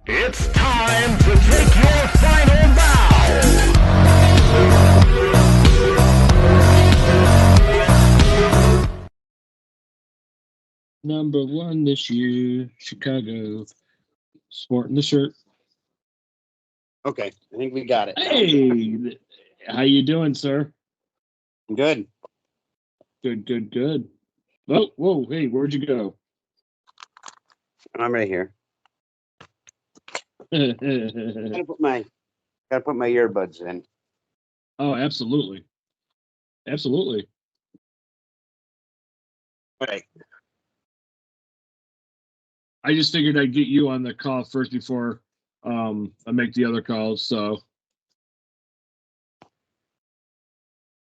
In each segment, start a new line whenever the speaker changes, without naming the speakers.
It's time to take your final bow.
Number one this year, Chicago, sporting the shirt.
Okay, I think we got it.
Hey, how you doing, sir?
Good.
Good. Oh, whoa, hey, where'd you go?
I'm right here.
Oh,
Gotta put my earbuds in.
absolutely.
All right.
I just figured I'd get you on the call first before I make the other calls. So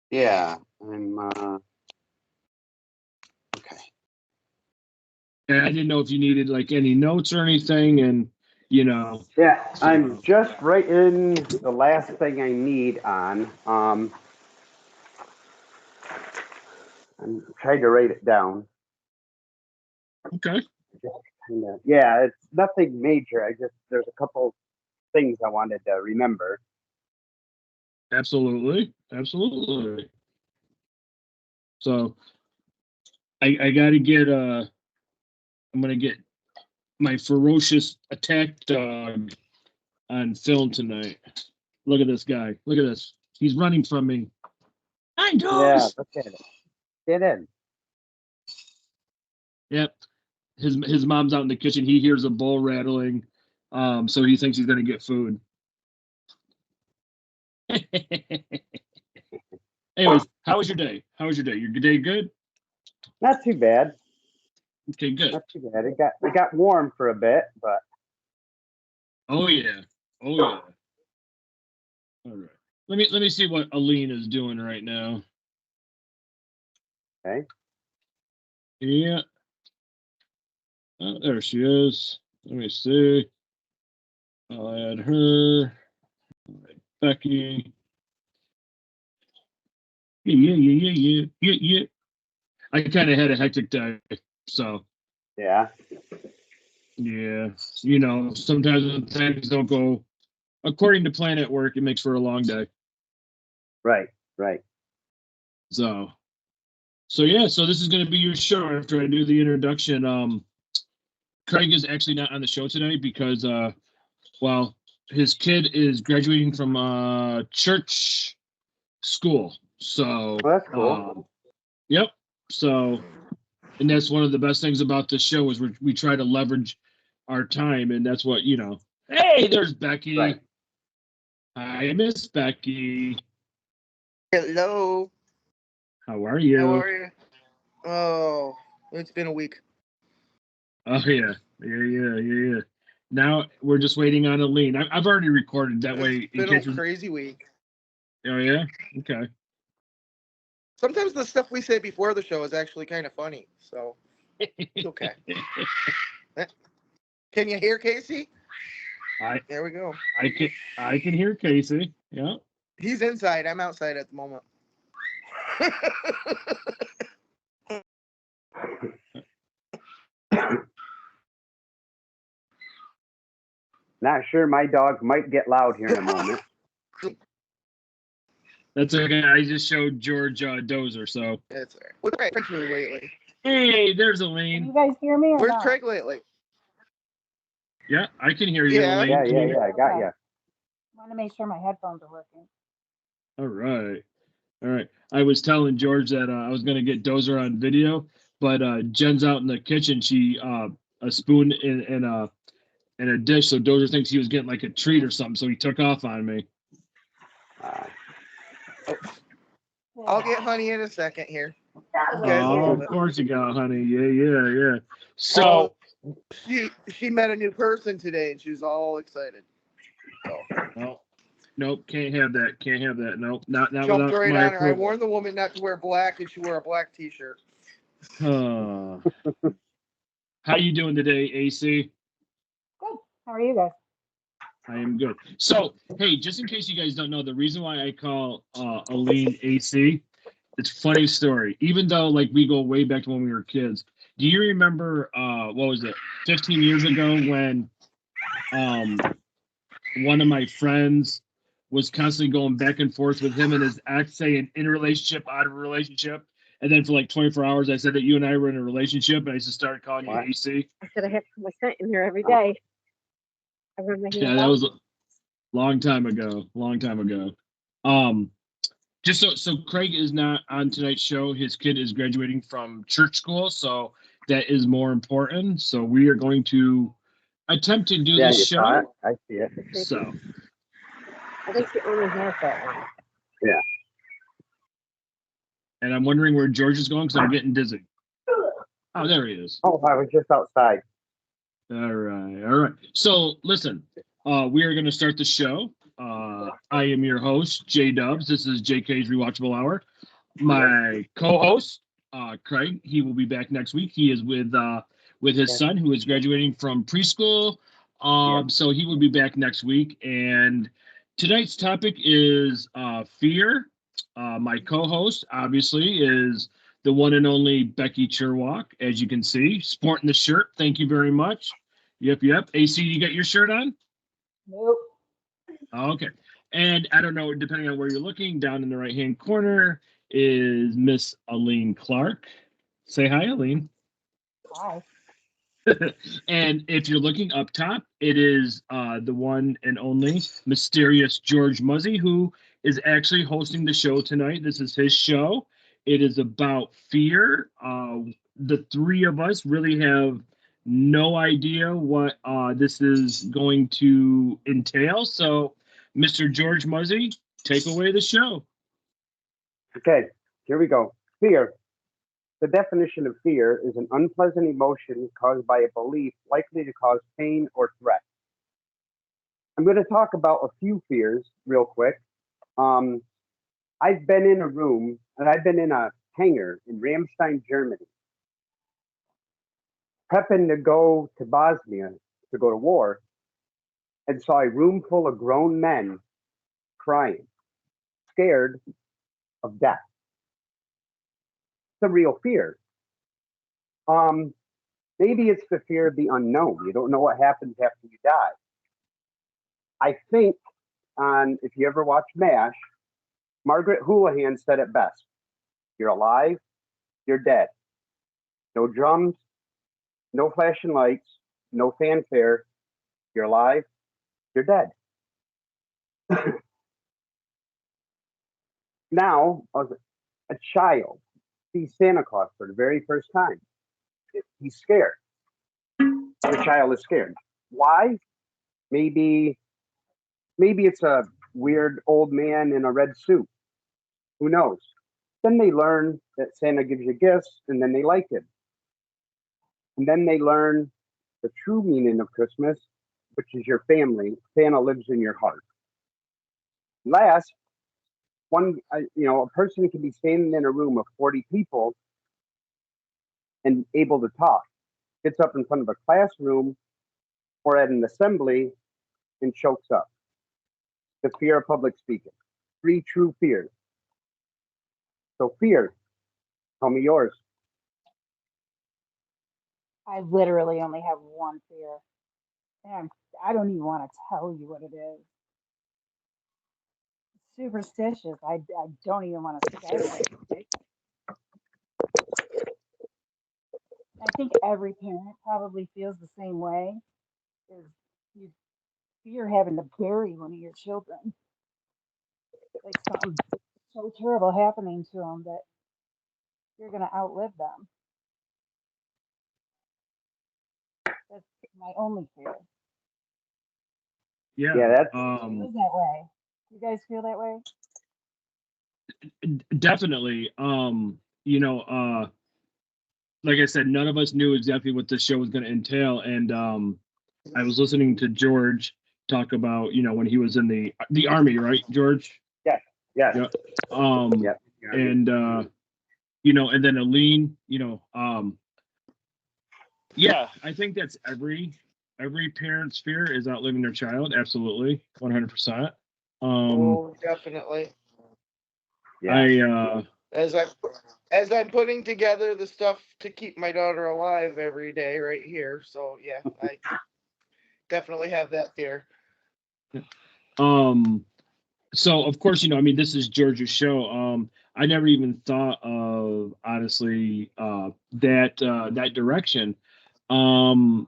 Yeah, I'm okay.
and I didn't know if you needed like any notes or anything, and
Yeah,
so.
I'm just writing the last thing I need on. I'm trying to write it down.
Okay.
Yeah, it's nothing major. There's a couple things I wanted to remember.
Absolutely. So I gotta get I'm gonna get my ferocious attack dog on film tonight. Look at this guy. Look at this. He's running from me. Hi,
Yeah,
dogs.
look at it. Get in.
Yep. His mom's out in the kitchen. He hears a bowl rattling. So he thinks he's gonna get food. Anyways, how was your day? Your day good?
Not too bad.
Okay, good.
Not too bad. It got warm for a bit, but
Oh yeah. All right. Let me see what Aline is doing right now.
okay.
Yeah. Oh, there she is. Let me see. I'll add her. Becky. Yeah. I kind of had a hectic day, so
Yeah.
yeah. Sometimes when things don't go according to plan at work, it makes for a long day.
Right.
So yeah. So this is going to be your show after I do the introduction. Craig is actually not on the show today because well, his kid is graduating from church school. So
Well, that's cool.
Yep. So, and that's one of the best things about this show is we try to leverage our time, and that's what Hey, there's Becky.
Right.
Hi, Miss Becky.
Hello.
How are you?
How are you? Oh, it's been a week.
Oh yeah. Now we're just waiting on Aline. I've already recorded that way.
It's been a crazy week.
Oh yeah. Okay.
Sometimes the stuff we say before the show is actually kind of funny, so it's okay. Can you hear Casey? There we go.
I can hear Casey. Yeah.
He's inside. I'm outside at the moment.
Not sure. My dog might get loud here in a moment.
That's okay. I just showed George Dozer, so.
It's all right. What's Craig lately?
Hey, there's Aline.
Can you guys hear me or
Where's
not?
Craig lately?
Yeah, I can hear you,
Yeah.
Aline.
Yeah. I got you.
I want to make sure my headphones are working.
All right. I was telling George that I was going to get Dozer on video, but Jen's out in the kitchen. She a spoon in a dish, so Dozer thinks he was getting like a treat or something, so he took off on me.
I'll get honey in a second here.
Of course you got honey. Yeah. So
she met a new person today, and she was all excited. So.
Nope, can't have that. Nope, not
Jumped
without
right
my
on her. I
approval.
warned the woman not to wear black, and she wore a black T-shirt.
How you doing today, AC?
Good. How are you guys?
I am good. So, hey, just in case you guys don't know, the reason why I call Aline AC, it's a funny story. Even though like we go way back to when we were kids. Do you remember what was it, 15 years ago when One of my friends was constantly going back and forth with him and his ex, saying in a relationship, out of a relationship. And then for like 24 hours, I said that you and I were in a relationship, and I just started calling you
What?
AC.
I said I have my scent in here every day. I run my
Yeah,
hands
that
out.
was a long time ago. Just so Craig is not on tonight's show. His kid is graduating from church school, so that is more important. So we are going to attempt to do
Yeah,
this
you saw it.
show.
I see it.
So
I think she only has that one.
and I'm wondering where George is going because I'm getting dizzy. Oh, there he is.
Oh, I was just outside.
All right. So listen, we are going to start the show. I am your host, J-Dubs. This is JK'z Rewatchable Hour. My co-host, Craig, he will be back next week. He is with his son, who is graduating from preschool. So he will be back next week. And tonight's topic is fear. My co-host, obviously, is the one and only Becky Cherwalk, as you can see, sporting the shirt. Thank you very much. Yep. AC, you got your shirt on?
Nope.
Okay. And I don't know, depending on where you're looking, down in the right-hand corner is Miss Aline Clark. Say hi, Aline.
Hi.
And if you're looking up top, it is the one and only mysterious George Muzzy, who is actually hosting the show tonight. This is his show. It is about fear. The three of us really have no idea what this is going to entail. So, Mr. George Muzzy, take away the show.
Okay, here we go. Fear. The definition of fear is an unpleasant emotion caused by a belief likely to cause pain or threat. I'm going to talk about a few fears real quick. I've been in a room, and I've been in a hangar in Ramstein, Germany, prepping to go to Bosnia to go to war, and saw a room full of grown men crying, scared of death. It's a real fear. Maybe it's the fear of the unknown. You don't know what happens after you die. I think if you ever watch MASH, Margaret Houlihan said it best. You're alive, you're dead. No drums, no flashing lights, no fanfare. You're alive, you're dead. Now, as a child sees Santa Claus for the very first time, he's scared. The child is scared. Why? Maybe it's a weird old man in a red suit. Who knows? Then they learn that Santa gives you gifts, and then they like it. And then they learn the true meaning of Christmas, which is your family. Santa lives in your heart. Last, a person can be standing in a room of 40 people and able to talk. Gets up in front of a classroom or at an assembly and chokes up. The fear of public speaking. 3 true fears. So fear, tell me yours.
I literally only have one fear. And I don't even want to tell you what it is. Superstitious. I don't even want to say it. I think every parent probably feels the same way. Is you fear having to bury one of your children. Like something so terrible happening to them that you're going to outlive them. That's my only fear.
Yeah.
That's
Feels that way. You guys feel that way?
Definitely. Like I said, none of us knew exactly what this show was going to entail. And I was listening to George talk about, when he was in the Army, right, George?
yes.
Yeah.
Yes.
And, and then Aline, yeah, I think that's every parent's fear is outliving their child. Absolutely. 100%.
Oh, definitely.
Yeah.
As I'm putting together the stuff to keep my daughter alive every day right here. So yeah, I definitely have that fear.
So of course, I mean, this is George's show. I never even thought of, honestly, that direction. I,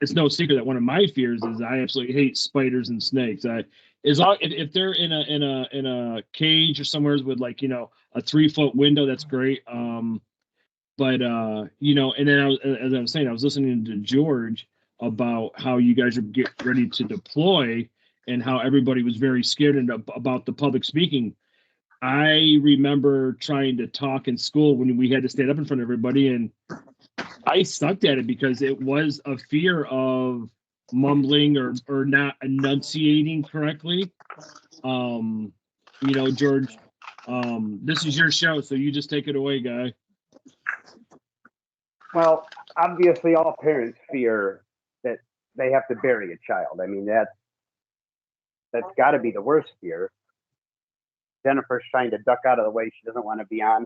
it's no secret that one of my fears is I absolutely hate spiders and snakes. As long if they're in a cage or somewhere with, like, a 3-foot window, that's great. But and then as I was saying, I was listening to George about how you guys are getting ready to deploy and how everybody was very scared about the public speaking. I remember trying to talk in school when we had to stand up in front of everybody, and I sucked at it because it was a fear of mumbling or not enunciating correctly. George, this is your show, so you just take it away, guy.
Well, obviously, all parents fear that they have to bury a child. I mean, that's got to be the worst fear. Jennifer's trying to duck out of the way; she doesn't want to be on.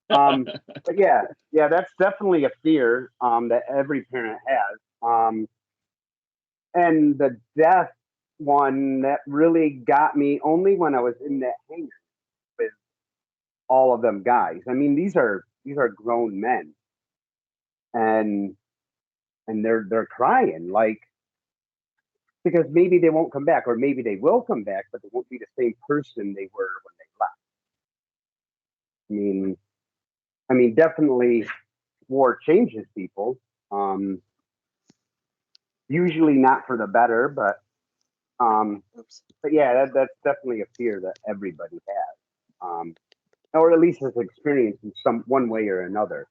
But yeah, that's definitely a fear that every parent has. And the death one, that really got me only when I was in that hangar with all of them guys. I mean, these are grown men, and they're crying, like, because maybe they won't come back, or maybe they will come back, but they won't be the same person they were when they left. I mean, definitely, war changes people. Usually not for the better, but yeah, that's definitely a fear that everybody has, or at least has experienced in one way or another.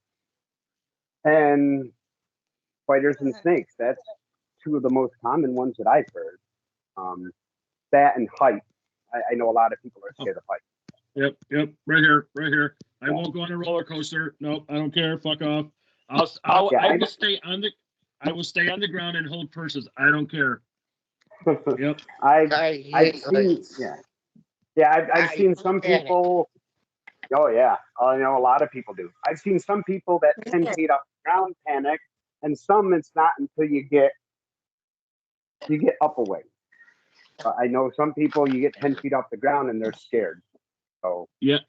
And spiders and snakes, that's two of the most common ones that I've heard. That and height. I know a lot of people are scared of height.
Yep, right here. I won't go on a roller coaster. Nope, I don't care. Fuck off. I will stay on the ground and hold purses. I don't care. Yep.
I've seen some people. Oh yeah, I know a lot of people do. I've seen some people that 10 feet off the ground panic, and some it's not until you get up a way. I know some people, you get 10 feet off the ground and they're scared. So
yeah.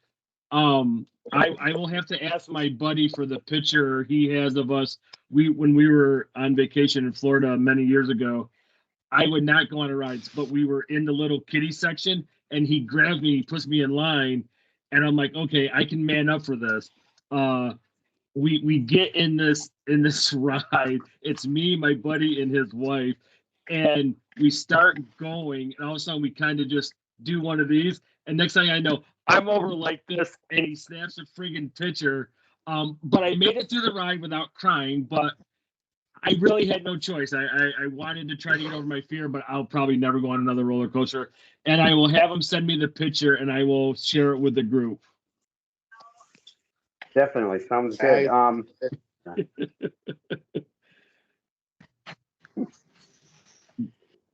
I will have to ask my buddy for the picture he has of us. When we were on vacation in Florida many years ago, I would not go on rides, but we were in the little kiddie section, and he grabs me, he puts me in line, and I'm like, okay, I can man up for this. We get in this ride. It's me, my buddy, and his wife, and we start going, and all of a sudden we kind of just do one of these, and next thing I know, I'm over like this, and he snaps a friggin' picture. But I made it through the ride without crying, but I really had no choice. I wanted to try to get over my fear, but I'll probably never go on another roller coaster. And I will have him send me the picture, and I will share it with the group.
definitely sounds good.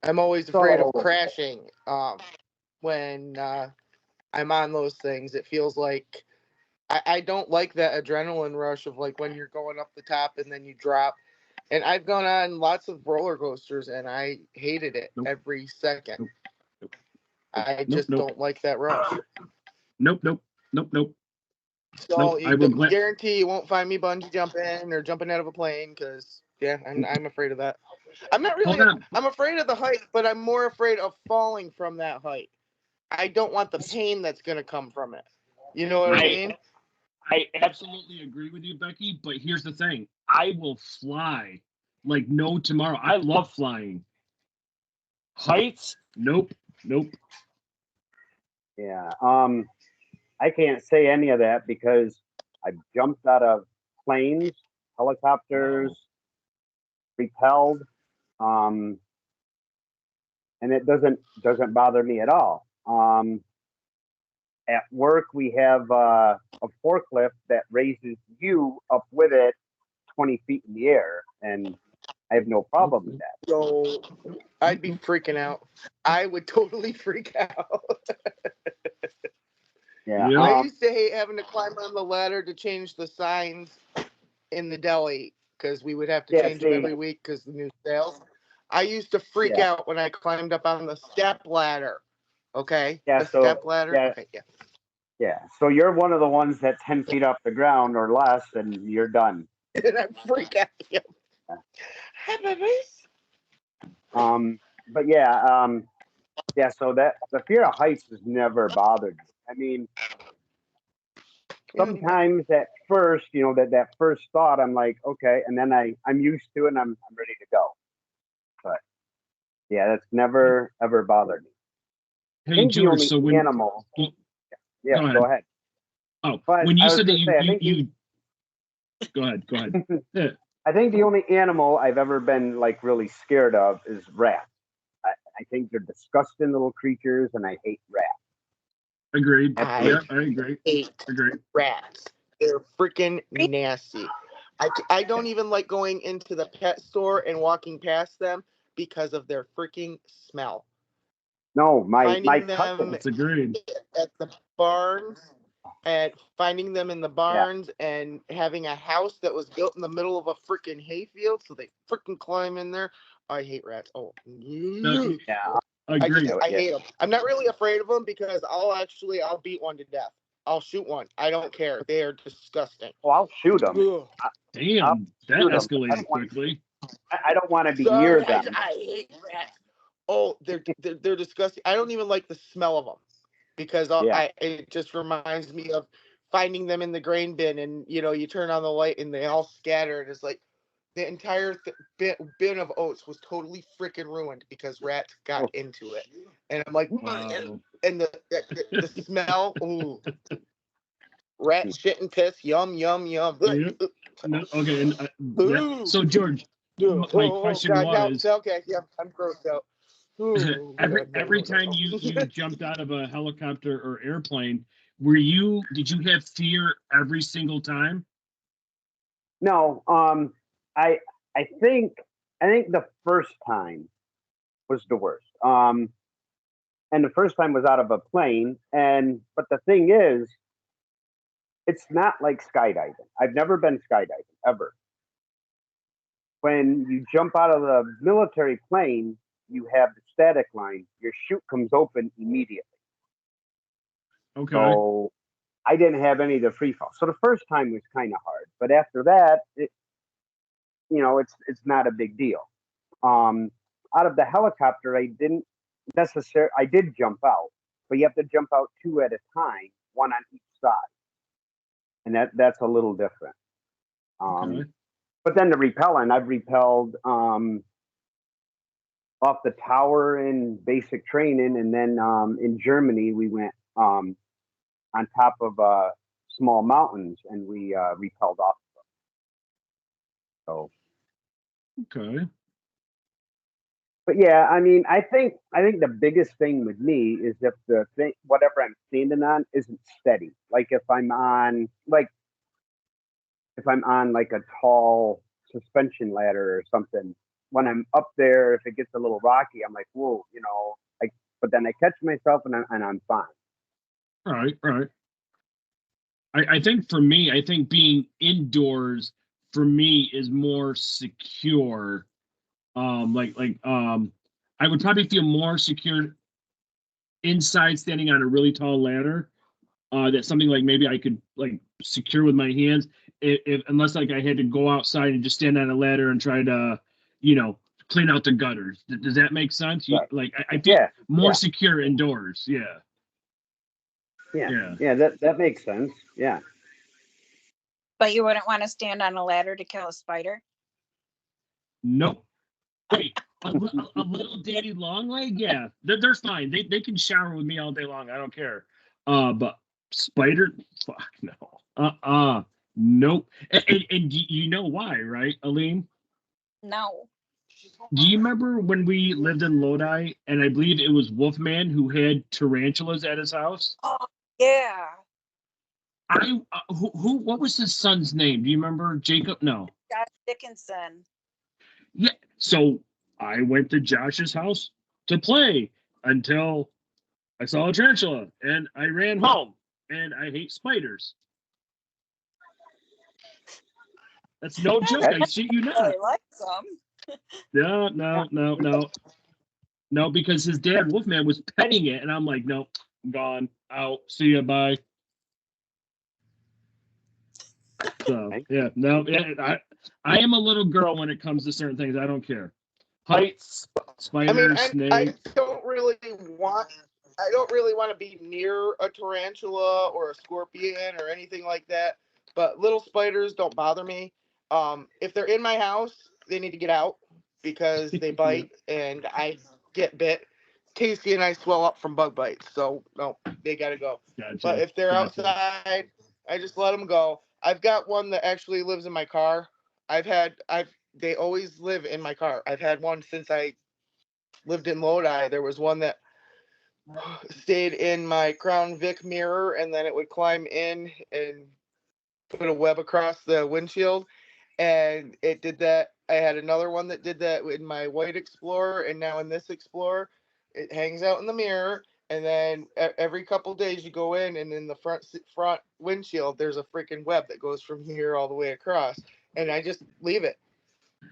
I'm always afraid of crashing when I'm on those things. It feels like I don't like that adrenaline rush of, like, when you're going up the top and then you drop. And I've gone on lots of roller coasters and I hated it every second. I just don't like that rush.
Nope.
So you guarantee you won't find me bungee jumping or jumping out of a plane, because I'm afraid of that. I'm not really. I'm afraid of the height, but I'm more afraid of falling from that height. I don't want the pain that's going to come from it. You know what I mean?
I absolutely agree with you, Becky, but here's the thing. I will fly like no tomorrow. I love flying. Heights? Nope.
Yeah. I can't say any of that because I've jumped out of planes, helicopters, repelled, and it doesn't bother me at all. At work, we have a forklift that raises you up with it 20 feet in the air, and I have no problem with that.
So I'd be freaking out. I would totally freak out.
Yeah.
I used to hate having to climb on the ladder to change the signs in the deli because we would have to
Yeah,
change them
see-
every week because the new sales. I used to freak
Yeah.
out when I climbed up on the step ladder. Okay,
Yeah,
the
so-
step ladder.
yeah.
Okay, yeah.
Yeah. So you're one of the ones that's 10 feet off the ground or less, and you're done.
And I freak out. Yeah. Hi, babies.
But yeah. So that the fear of heights has never bothered me. I mean, sometimes at first, that first thought, I'm like, okay, and then I'm used to it, and I'm ready to go. But yeah, that's never ever bothered me. I
Hey,
think the
George,
only
so when
animal.
Go
Yeah,
ahead.
go ahead.
oh,
But
when you
I was
said that
gonna say, I think
you go ahead. Yeah.
I think the only animal I've ever been like really scared of is rats. I think they're disgusting little creatures, and I hate rats.
Agreed.
I
Yeah, I agree.
hate
Agreed.
rats. They're freaking nasty. I don't even like going into the pet store and walking past them because of their freaking smell.
No, my
Finding
cousin.
them
That's agreed.
at the barns and finding them in the barns and having a house that was built in the middle of a freaking hayfield, so they freaking climb in there. I hate rats. Oh,
No,
Yeah,
agreed.
I hate them. I'm not really afraid of them because I'll beat one to death. I'll shoot one. I don't care. They are disgusting.
well, I'll shoot them.
Ugh.
Damn, that
shoot 'em. I
escalated
don't want-
quickly.
I don't want to be
Sorry,
near
guys,
them.
I hate rats. Oh, they're disgusting. I don't even like the smell of them because
Yeah.
it just reminds me of finding them in the grain bin, and you turn on the light and they all scatter, and it's like the entire bin of oats was totally freaking ruined because rats got into it, and I'm like,
Wow.
and the smell, ooh, rat shit and piss, yum yum yum.
Yeah. No, okay, and so George, my question
God,
was,
okay, yeah, I'm grossed out. Ooh,
every time you jumped out of a helicopter or airplane, did you have fear every single time?
No, I think the first time was the worst. And the first time was out of a plane, but the thing is, it's not like skydiving. I've never been skydiving ever. When you jump out of the military plane, you have the static line. Your chute comes open immediately.
Okay.
So I didn't have any of the free fall. So the first time was kind of hard, but after that, it's not a big deal. Out of the helicopter, I didn't necessarily. I did jump out, but you have to jump out two at a time, one on each side, and that's a little different.
Okay.
But then the repelling, I've repelled off the tower in basic training, and then in Germany we went on top of small mountains, and we repelled off of them. So,
Okay.
but yeah, I mean, I think the biggest thing with me is if the thing, whatever I'm standing on, isn't steady. Like if I'm on like a tall suspension ladder or something, when I'm up there, if it gets a little rocky, I'm like, whoa, like. But then I catch myself and I'm fine.
All right. I think for me, being indoors for me is more secure. I would probably feel more secure inside standing on a really tall ladder. That's something like maybe I could like secure with my hands, unless like I had to go outside and just stand on a ladder and try to, clean out the gutters. Does that make sense?
Right.
Like I feel
Yeah,
more
yeah.
secure indoors. Yeah.
Yeah, that makes sense. Yeah.
But you wouldn't want to stand on a ladder to kill a spider?
Nope. Hey, a little daddy long leg, yeah, they're fine. They can shower with me all day long. I don't care. But spider, fuck no. Nope. And you know why, right, Aline?
No.
Do you remember when we lived in Lodi, and I believe it was Wolfman who had tarantulas at his house?
Oh, yeah.
What was his son's name? Do you remember? Jacob? No.
Josh Dickinson.
Yeah. So I went to Josh's house to play until I saw a tarantula and I ran home. And I hate spiders. That's no joke. I shit you not.
Really like some.
No, because his dad, Wolfman, was petting it, and I'm like, nope, gone, out, see ya, bye. So yeah, no, yeah, I am a little girl when it comes to certain things. I don't care. Heights, spiders,
I
snakes.
don't really want to be near a tarantula or a scorpion or anything like that. But little spiders don't bother me. If they're in my house, they need to get out because they bite and I get bit. Casey and I swell up from bug bites, so no, they gotta go.
Gotcha,
But if they're
gotcha.
outside, I just let them go. I've got one that actually lives in my car. They always live in my car. I've had one since I lived in Lodi. There was one that stayed in my Crown Vic mirror, and then it would climb in and put a web across the windshield. And it did that. I had another one that did that in my white Explorer, and now in this Explorer, it hangs out in the mirror. And then every couple days you go in, and in the front windshield, there's a freaking web that goes from here all the way across. And I just leave it.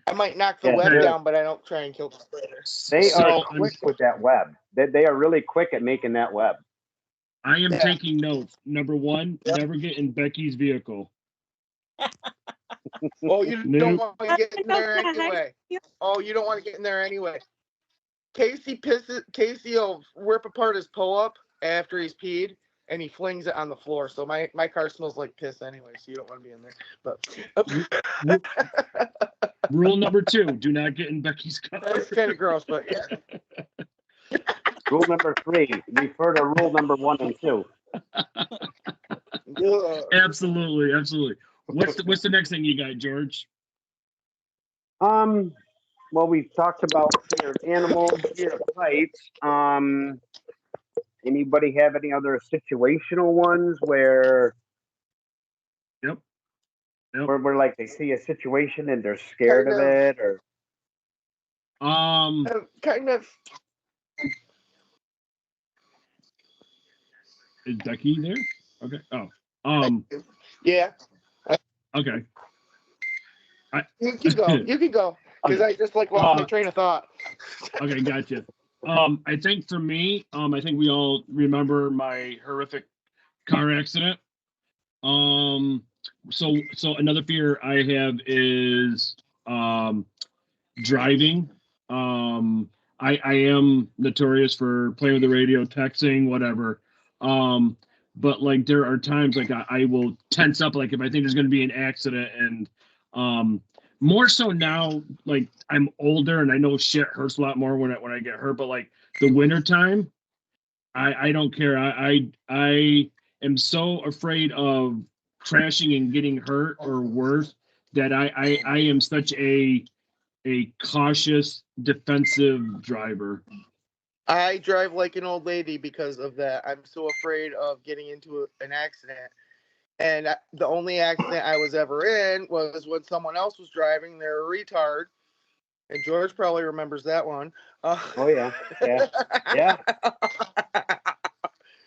I might knock the web down, but I don't try and kill the spider.
They are quick with that web. They are really quick at making that web.
I am taking notes. Number one, never get in Becky's vehicle.
Oh, you don't want to get in there anyway. Oh, you don't want to get in there anyway. Casey will rip apart his pull-up after he's peed, and he flings it on the floor. So my car smells like piss anyway, so you don't want to be in there. But
Rule number 2, do not get in Becky's car.
That's kind of gross, but yeah.
Rule number 3, refer to rule number 1 and 2.
Absolutely. What's the next thing you got, George?
Well, we've talked about fear of animals, fear of heights. Anybody have any other situational ones where where like they see a situation and they're scared of it, or
kind of.
Is Becky there? Okay. Oh.
Yeah.
Okay.
You can go. Because I just lost my train of thought.
Okay, gotcha. I think for me, I think we all remember my horrific car accident. So another fear I have is driving. I am notorious for playing with the radio, texting, whatever. But like there are times like I will tense up, like if I think there's going to be an accident, and more so now, like I'm older and I know shit hurts a lot more when I get hurt. But like the winter time, I don't care. I am so afraid of crashing and getting hurt or worse that I am such a cautious, defensive driver.
I drive like an old lady because of that. I'm so afraid of getting into an accident. And the only accident I was ever in was when someone else was driving. They're a retard. And George probably remembers that one.
Oh, yeah.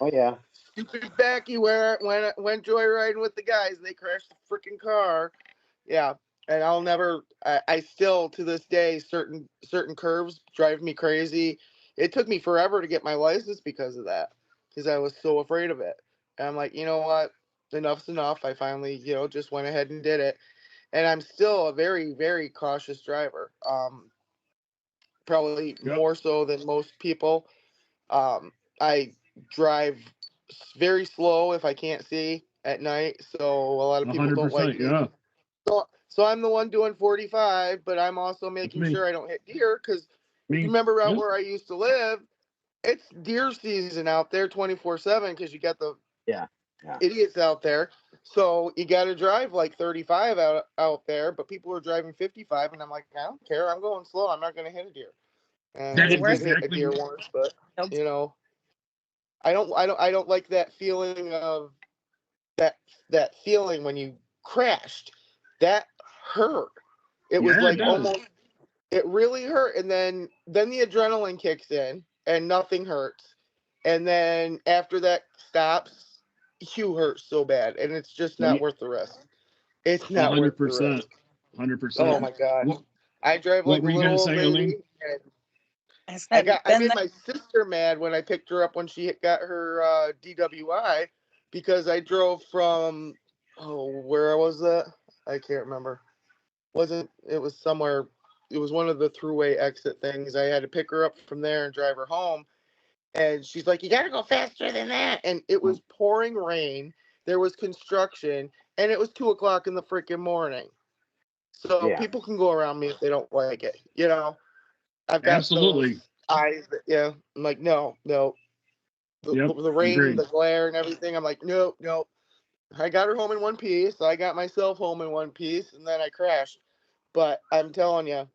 Oh, yeah.
Stupid Becky went joyriding with the guys. And they crashed the freaking car. Yeah. And I'll never, I still, to this day, certain curves drive me crazy. It took me forever to get my license because of that. Because I was so afraid of it. And I'm like, you know what? Enough's enough. I finally, just went ahead and did it. And I'm still a very, very cautious driver. Probably more so than most people. I drive very slow if I can't see at night. So a lot of people don't like me.
Yeah.
So I'm the one doing 45, but I'm also making sure I don't hit deer. Because remember out where I used to live, it's deer season out there 24/7 because you got the idiots out there. So you got to drive like 35 out there, but people are driving 55, and I'm like, I don't care. I'm going slow. I'm not going to hit a deer. And I hit a deer once, but I don't like that feeling of that feeling when you crashed. That hurt. It was like almost. It really hurt, and then the adrenaline kicks in, and nothing hurts. And then after that stops, you hurt so bad, and it's just not worth the risk. It's not 100%. Worth the risk.
100%.
Oh my god.
What,
I drive
what
like a
were you
little
gonna
old
say,
lady.
Eileen?
And
I
I made my sister mad when I picked her up when she got her DWI because I drove from where was that? I can't remember. It was somewhere, it was one of the throughway exit things. I had to pick her up from there and drive her home. And she's like, you gotta go faster than that. And it was pouring rain, there was construction, and it was 2:00 in the freaking morning. So
Yeah.
people can go around me if they don't like it. You know, I've got
Absolutely.
those eyes that, yeah, I'm like, no.
Yep.
The rain,
Agreed.
the glare and everything. I'm like, no. I got her home in one piece. I got myself home in one piece, and then I crashed. But I'm telling you,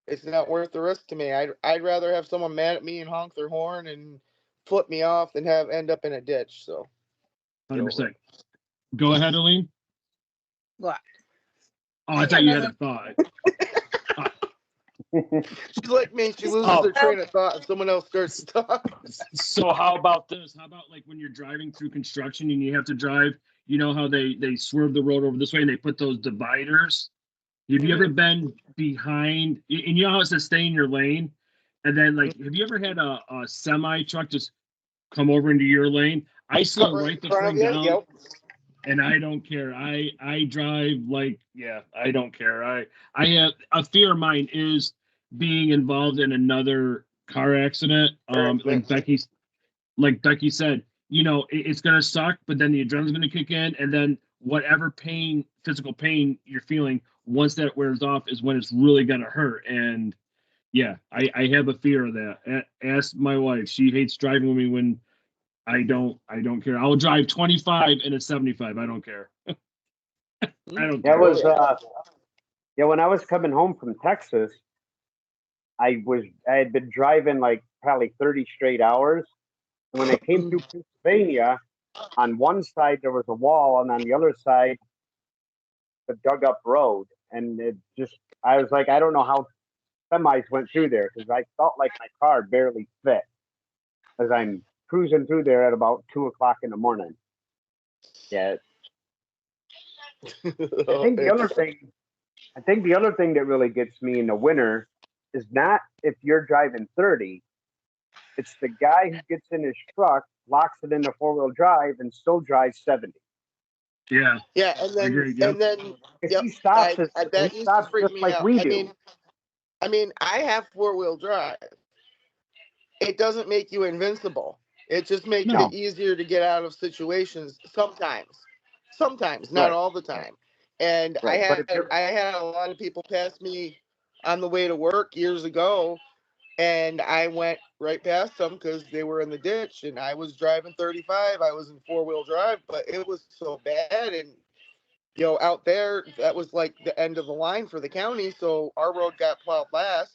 it's not worth the risk to me. I'd rather have someone mad at me and honk their horn and flip me off than end up in a ditch. So
100%. Go ahead, Eileen.
What?
Oh, I thought you had a thought.
she's like me. She loses her train of thought and someone else starts to talk.
So how about this? How about like when you're driving through construction and you have to drive, you know how they swerve the road over this way and they put those dividers? Have you ever been behind, and you know how it says stay in your lane? And then like, have you ever had a semi truck just come over into your lane? I slow right the thing down.
Yep.
And I don't care. I drive like, yeah, I don't care. I have a fear of mine is being involved in another car accident. Like Becky said, you know, it's gonna suck, but then the adrenaline's gonna kick in, and then whatever pain, physical pain you're feeling, once that wears off, is when it's really gonna hurt. And yeah, I have a fear of that. Ask my wife; she hates driving with me when I don't care. I'll drive 25 and a 75. I don't care. I don't
That
care.
was when I was coming home from Texas, I had been driving like probably 30 straight hours. And when I came through Pennsylvania, on one side there was a wall, and on the other side, a dug up road. And I was like, I don't know how semis went through there because I felt like my car barely fit as I'm cruising through there at about 2:00 in the morning. Yeah. I think the other thing that really gets me in the winter is not if you're driving 30, it's the guy who gets in his truck, locks it into 4-wheel drive, and still drives 70.
Yeah.
Yeah, and then
Agreed, yep.
If he stops,
that
he
used
stops
to freak
just
me
like
out.
we do.
I mean, I have 4-wheel drive. It doesn't make you invincible. It just makes
No.
it easier to get out of situations sometimes. Sometimes, not
Right.
all the time. And
Right, but
I had a lot of people pass me on the way to work years ago, and I went right past them because they were in the ditch, and I was driving 35. I was in 4-wheel drive, but it was so bad. And you know, out there, that was like the end of the line for the county. So our road got plowed last.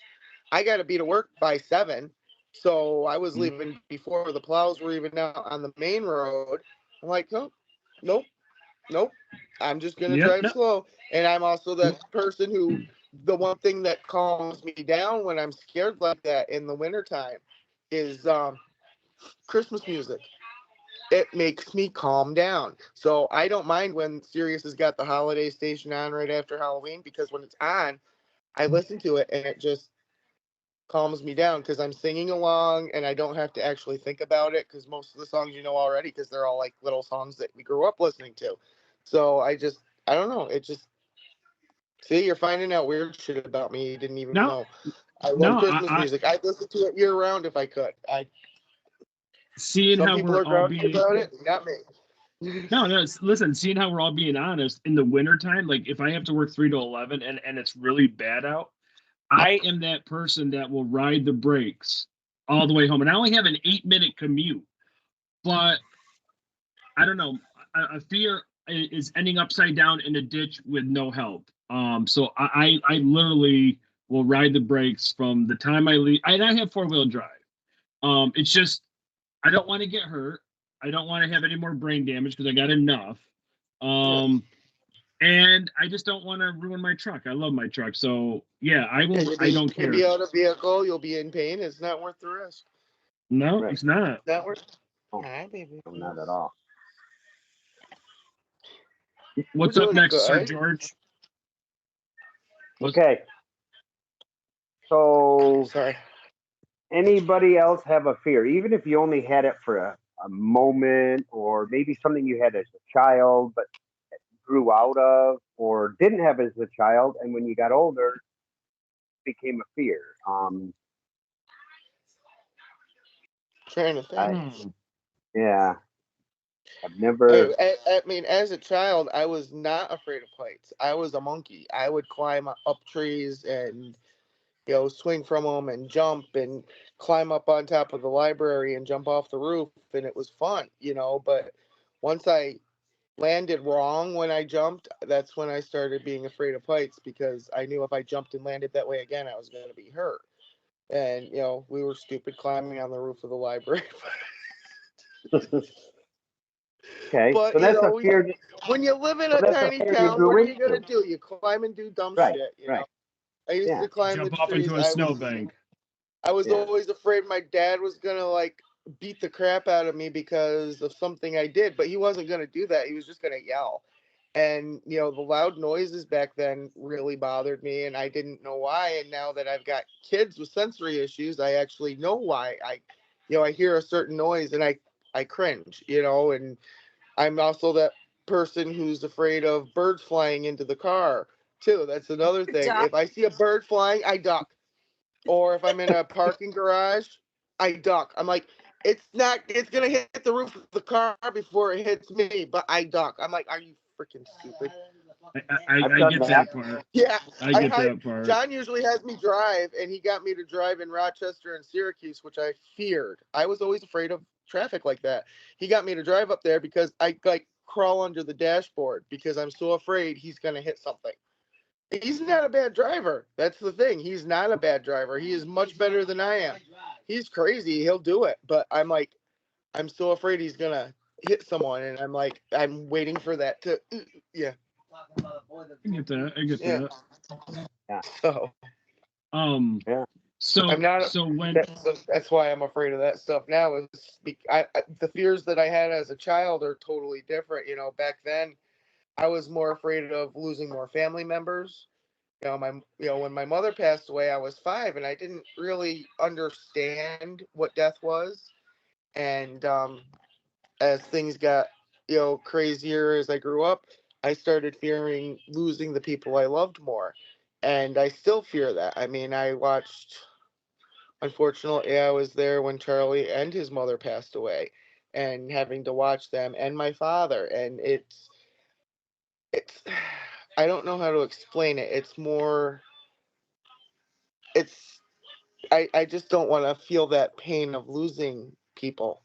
I got to be to work by 7. So I was leaving before the plows were even out on the main road. I'm like, oh, nope. I'm just going to drive slow. And I'm also that person who, the one thing that calms me down when I'm scared like that in the wintertime is Christmas music. It makes me calm down. So I don't mind when Sirius has got the holiday station on right after Halloween, because when it's on, I listen to it and it just calms me down because I'm singing along and I don't have to actually think about it, because most of the songs you know already, because they're all like little songs that we grew up listening to. So I don't know. It just, see, you're finding out weird shit about me you didn't even know. I love Christmas music. I'd listen to it year round if I could.
Seeing
Some
how
people
we're
are
all
grumpy
being
about it, not me.
No, listen, seeing how we're all being honest, in the wintertime, like if I have to work 3 to 11 and it's really bad out, I am that person that will ride the brakes all the way home. And I only have an 8-minute commute, but I don't know. A fear is ending upside down in a ditch with no help. So I literally will ride the brakes from the time I leave. And I have 4-wheel drive. It's just, I don't want to get hurt. I don't want to have any more brain damage because I got enough. And I just don't want to ruin my truck. I love my truck. So yeah, I don't care.
You'll be out of vehicle, you'll be in pain. It's not worth the risk.
No, it's not.
Not worth it.
Oh,
Hi, baby.
not at all.
What's up next, Sir George?
Okay. So,
Sorry.
anybody else have a fear, even if you only had it for a moment, or maybe something you had as a child but grew out of, or didn't have as a child, and when you got older, became a fear?
Trying to think.
Yeah, I've never.
I mean, as a child, I was not afraid of heights. I was a monkey. I would climb up trees and swing from them and jump and climb up on top of the library and jump off the roof, and it was fun, But once I landed wrong when I jumped, that's when I started being afraid of heights, because I knew if I jumped and landed that way again, I was going to be hurt. And we were stupid climbing on the roof of the library.
Okay,
But
so that's a fear.
when you live in
So
a
that's a
tiny
fear you
town, what
grew
are you gonna
into.
do? You climb and do dumb
Right,
shit.
right.
I used
Yeah.
to climb the
Jump off
trees.
into a snowbank.
I was
Yeah.
always afraid my dad was gonna like beat the crap out of me because of something I did, but he wasn't gonna do that. He was just gonna yell. And the loud noises back then really bothered me, and I didn't know why. And now that I've got kids with sensory issues, I actually know why. I hear a certain noise and I cringe. And I'm also that person who's afraid of birds flying into the car too. That's another thing.
Duck.
If I see a bird flying, I duck. Or if I'm in a parking garage, I duck. I'm like, it's gonna hit the roof of the car before it hits me, but I duck. I'm like, are you freaking stupid?
I
I've done
get
that.
that part.
Yeah,
I get that part.
John usually has me drive, and he got me to drive in Rochester and Syracuse, which I feared. I was always afraid of traffic like that. He got me to drive up there because I like crawl under the dashboard because I'm so afraid he's gonna hit something. He's not a bad driver. That's the thing. He's not a bad driver. He is much better than I am. He's crazy. He'll do it, but I'm so afraid he's gonna hit someone, and I'm waiting for that to, yeah.
I get that. I get
Yeah.
that.
Yeah.
So.
Yeah.
So
I'm not.
so when
That's why I'm afraid of that stuff now. The fears that I had as a child are totally different. Back then, I was more afraid of losing more family members. When my mother passed away, I was 5, and I didn't really understand what death was. And as things got crazier as I grew up, I started fearing losing the people I loved more, and I still fear that. I mean, unfortunately, I was there when Charlie and his mother passed away, and having to watch them and my father, and it's I don't know how to explain it. It's I just don't want to feel that pain of losing people,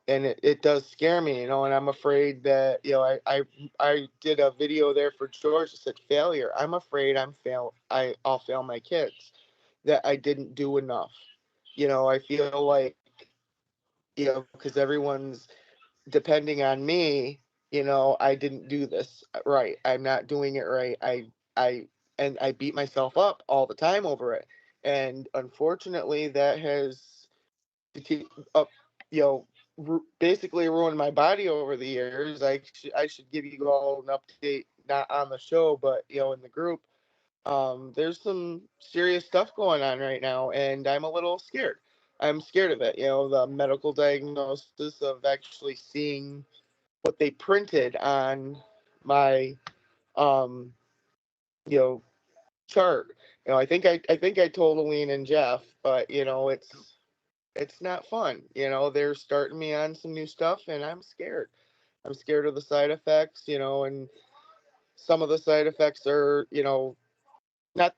and it does scare me, and I'm afraid that, I did a video there for George that said failure. I'm afraid I'll fail my kids, that I didn't do enough. I feel like, because everyone's depending on me, I didn't do this right. I'm not doing it right. I beat myself up all the time over it. And unfortunately, that has up, basically ruined my body over the years. I should give you all an update, not on the show, but, in the group. There's some serious stuff going on right now, and I'm a little scared. I'm scared of it. The medical diagnosis of actually seeing what they printed on my, um, chart. I think I told Aline and Jeff, but it's not fun. They're starting me on some new stuff, and I'm scared. I'm scared of the side effects. And some of the side effects are, not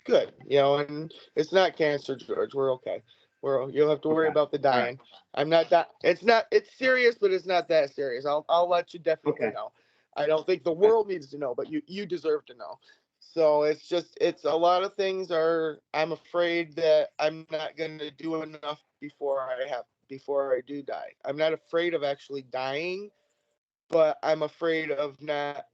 good, and it's not cancer, George. We're okay. You'll have to worry
Okay.
about the dying. I'm not that. It's serious, but it's not that serious. I'll let you definitely
Okay.
know. I don't think the world needs to know, but you deserve to know. So it's a lot of things I'm afraid that I'm not going to do enough before I do die. I'm not afraid of actually dying, but I'm afraid of not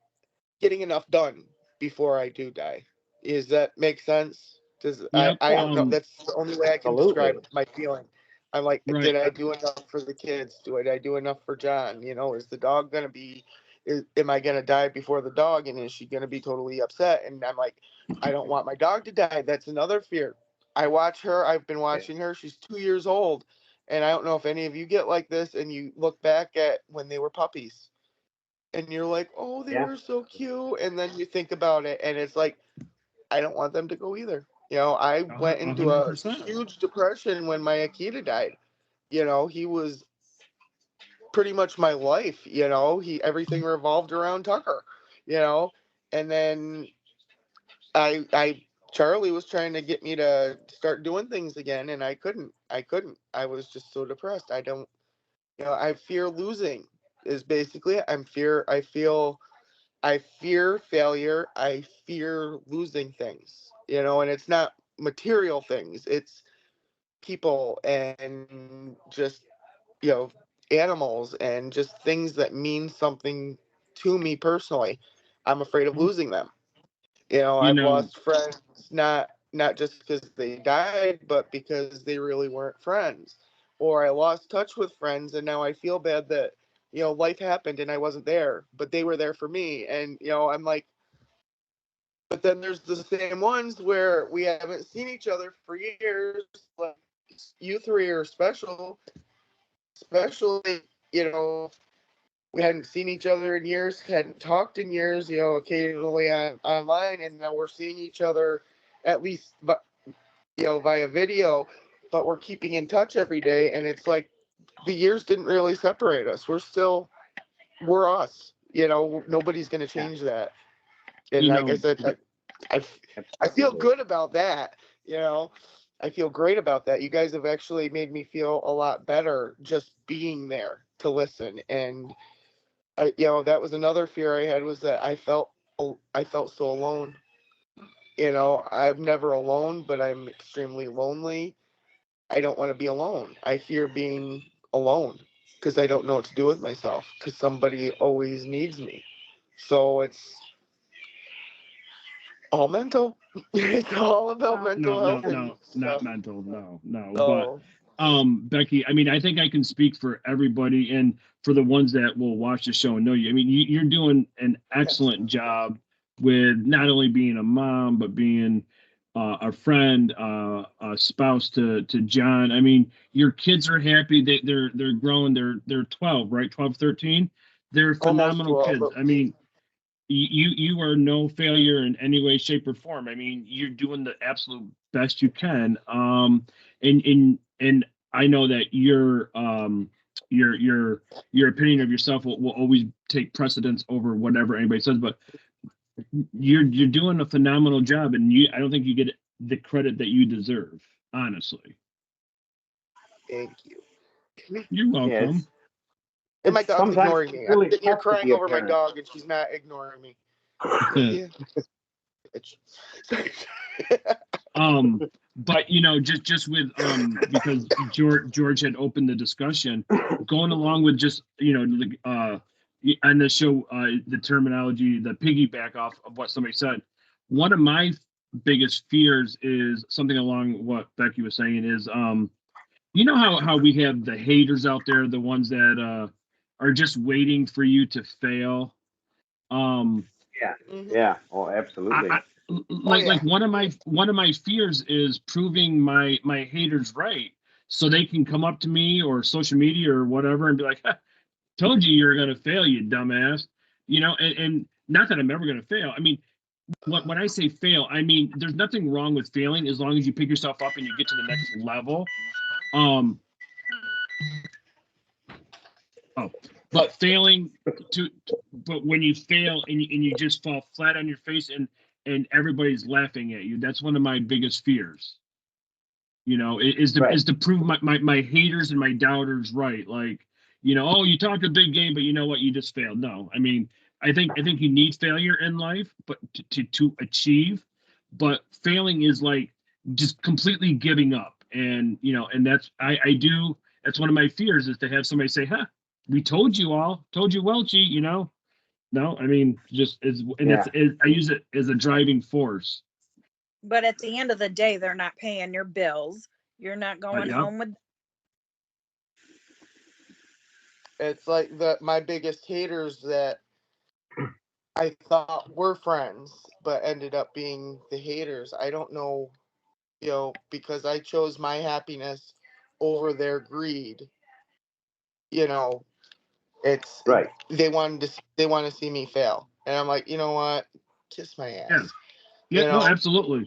getting enough done before I do die. Does that make sense?
Yep.
I don't know. That's the only way I can describe
Absolutely.
my feeling. I'm like,
Right.
did I do enough for the kids? Did I do enough for John? Is the dog gonna be? am I going to die before the dog? And is she going to be totally upset? And I'm like, I don't want my dog to die. That's another fear. I watch her. I've been watching her. She's 2 years old. And I don't know if any of you get like this and you look back at when they were puppies and you're like, oh, they were so cute. And then you think about it and it's like, I don't want them to go either. You know, I went into
100%.
a huge depression when my Akita died. You know, he was pretty much my life. You know, everything revolved around Tucker. You know, and then Charlie was trying to get me to start doing things again, and I couldn't. I was just so depressed. I don't. You know, I fear losing. Is basically it. I fear failure. I fear losing things, you know, and it's not material things. It's people and just, you know, animals and just things that mean something to me personally. I'm afraid of losing them. You know,
You
I've
know,
lost friends not just because they died, but because they really weren't friends. Or I lost touch with friends and now I feel bad that, you know, life happened and I wasn't there, but they were there for me. And, you know, I'm like, but then there's the same ones where we haven't seen each other for years. Like you three are special, especially, you know, we hadn't seen each other in years, hadn't talked in years, you know, occasionally online, and now we're seeing each other at least, you know, via video, but we're keeping in touch every day. And it's like the years didn't really separate us. We're us, you know, nobody's going to change that. And
you
like I
know,
said, I feel good about that, you know. I feel great about that. You guys have actually made me feel a lot better just being there to listen. And you know, that was another fear I had, was that I felt so alone. You know, I'm never alone, but I'm extremely lonely. I don't want to be alone. I fear being alone because I don't know what to do with myself because somebody always needs me. So it's all mental. It's all about mental health and
not
stuff.
mental. No. But
So
Becky, I mean, I think I can speak for everybody and for the ones that will watch the show and know you. I mean, you're doing an excellent job with not only being a mom, but being a friend, a spouse to John. I mean, your kids are happy. They're growing. They're 12, right? 12, 13. They're
almost
phenomenal
12.
kids. I mean, you are no failure in any way, shape, or form. I mean, you're doing the absolute best you can. And I know that your opinion of yourself will always take precedence over whatever anybody says. But you're doing a phenomenal job, and I don't think you get the credit that you deserve. Honestly,
Thank you.
you're welcome.
And my dog's
sometimes
ignoring me.
really
I'm sitting here
tough to
crying
be a
over my
parent.
dog, and she's not ignoring me. Yeah.
But you know, just with because George had opened the discussion, going along with just, you know, on the show, the terminology, the piggyback off of what somebody said. One of my biggest fears is something along what Becky was saying is, you know how we have the haters out there, the ones that are just waiting for you to fail.
Yeah. Oh, absolutely.
Like one of my fears is proving my haters right, so they can come up to me or social media or whatever and be like, told you you're gonna fail, you dumbass. You know, and not that I'm ever gonna fail. I mean, when I say fail, I mean there's nothing wrong with failing as long as you pick yourself up and you get to the next level. Oh, but failing but when you fail and you just fall flat on your face and everybody's laughing at you, that's one of my biggest fears. You know, is to prove my haters and my doubters right. Like, you know, oh, you talk a big game, but you know what, you just failed. No, I mean, I think you need failure in life, but to achieve. But failing is like just completely giving up, and you know, and that's I do. That's one of my fears, is to have somebody say, "Huh, we told you all, told you Welchie," you know. No, I mean, just as, and I use it as a driving force.
But at the end of the day, they're not paying your bills. You're not going home with.
It's like my biggest haters that I thought were friends, but ended up being the haters. I don't know, because I chose my happiness over their greed. It's
Right.
they want to see me fail, and I'm like, you know what, kiss my ass.
Yeah. Yeah, no,
know,
absolutely.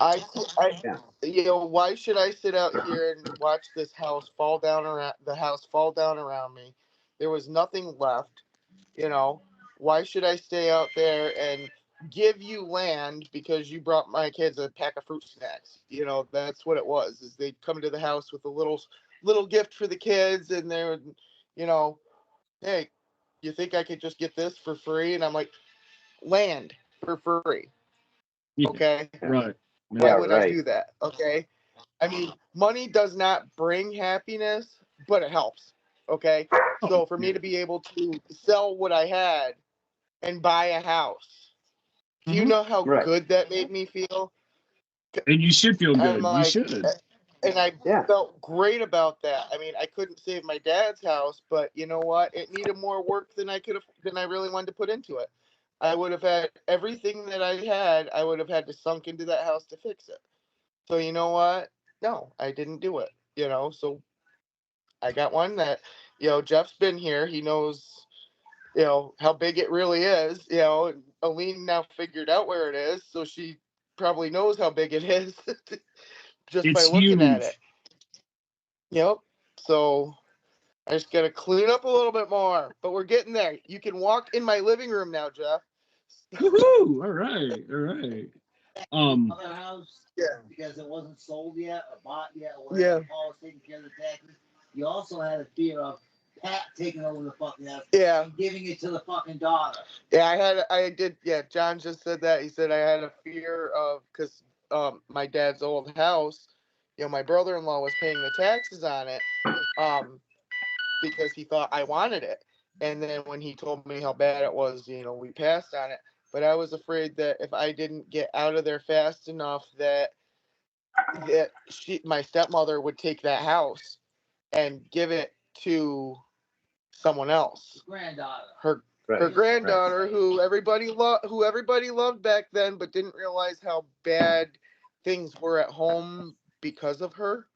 Yeah.
Why should I sit out here and watch this house fall down around me? There was nothing left. Why should I stay out there and give you land because you brought my kids a pack of fruit snacks? That's what it was. Is they'd come to the house with a little gift for the kids, and they would, hey, you think I could just get this for free? And I'm like, land for free. Okay.
Right.
Why
Yeah,
would I
right.
do that? Okay. I mean, money does not bring happiness, but it helps. Okay. So for me to be able to sell what I had and buy a house, do you know how
Right.
good that made me feel?
And you should feel
I'm
good. You
like,
should.
and I
Yeah.
felt great about that. I mean, I couldn't save my dad's house, but you know what? It needed more work than I really wanted to put into it. I would have had everything that I had. I would have had to sunk into that house to fix it. So you know what? No, I didn't do it. So I got one that, Jeff's been here. He knows, how big it really is. Aline now figured out where it is, so she probably knows how big it is just by
It's
looking at it.
huge.
Yep. So I just gotta clean up a little bit more, but we're getting there. You can walk in my living room now, Jeff.
Woohoo! All right. All right.
Other house,
Yeah.
because it wasn't sold yet or bought yet, or
Yeah.
whatever, Paul was taking care of the taxes. You also had a fear of Pat taking over the fucking house,
Yeah.
and giving it to the fucking daughter.
Yeah, I did. Yeah, John just said that. He said I had a fear of, because my dad's old house, my brother-in-law was paying the taxes on it, because he thought I wanted it. And then when he told me how bad it was, we passed on it. But I was afraid that if I didn't get out of there fast enough, that my stepmother would take that house and give it to someone else.
Granddaughter.
Her granddaughter, who everybody loved back then, but didn't realize how bad things were at home because of her.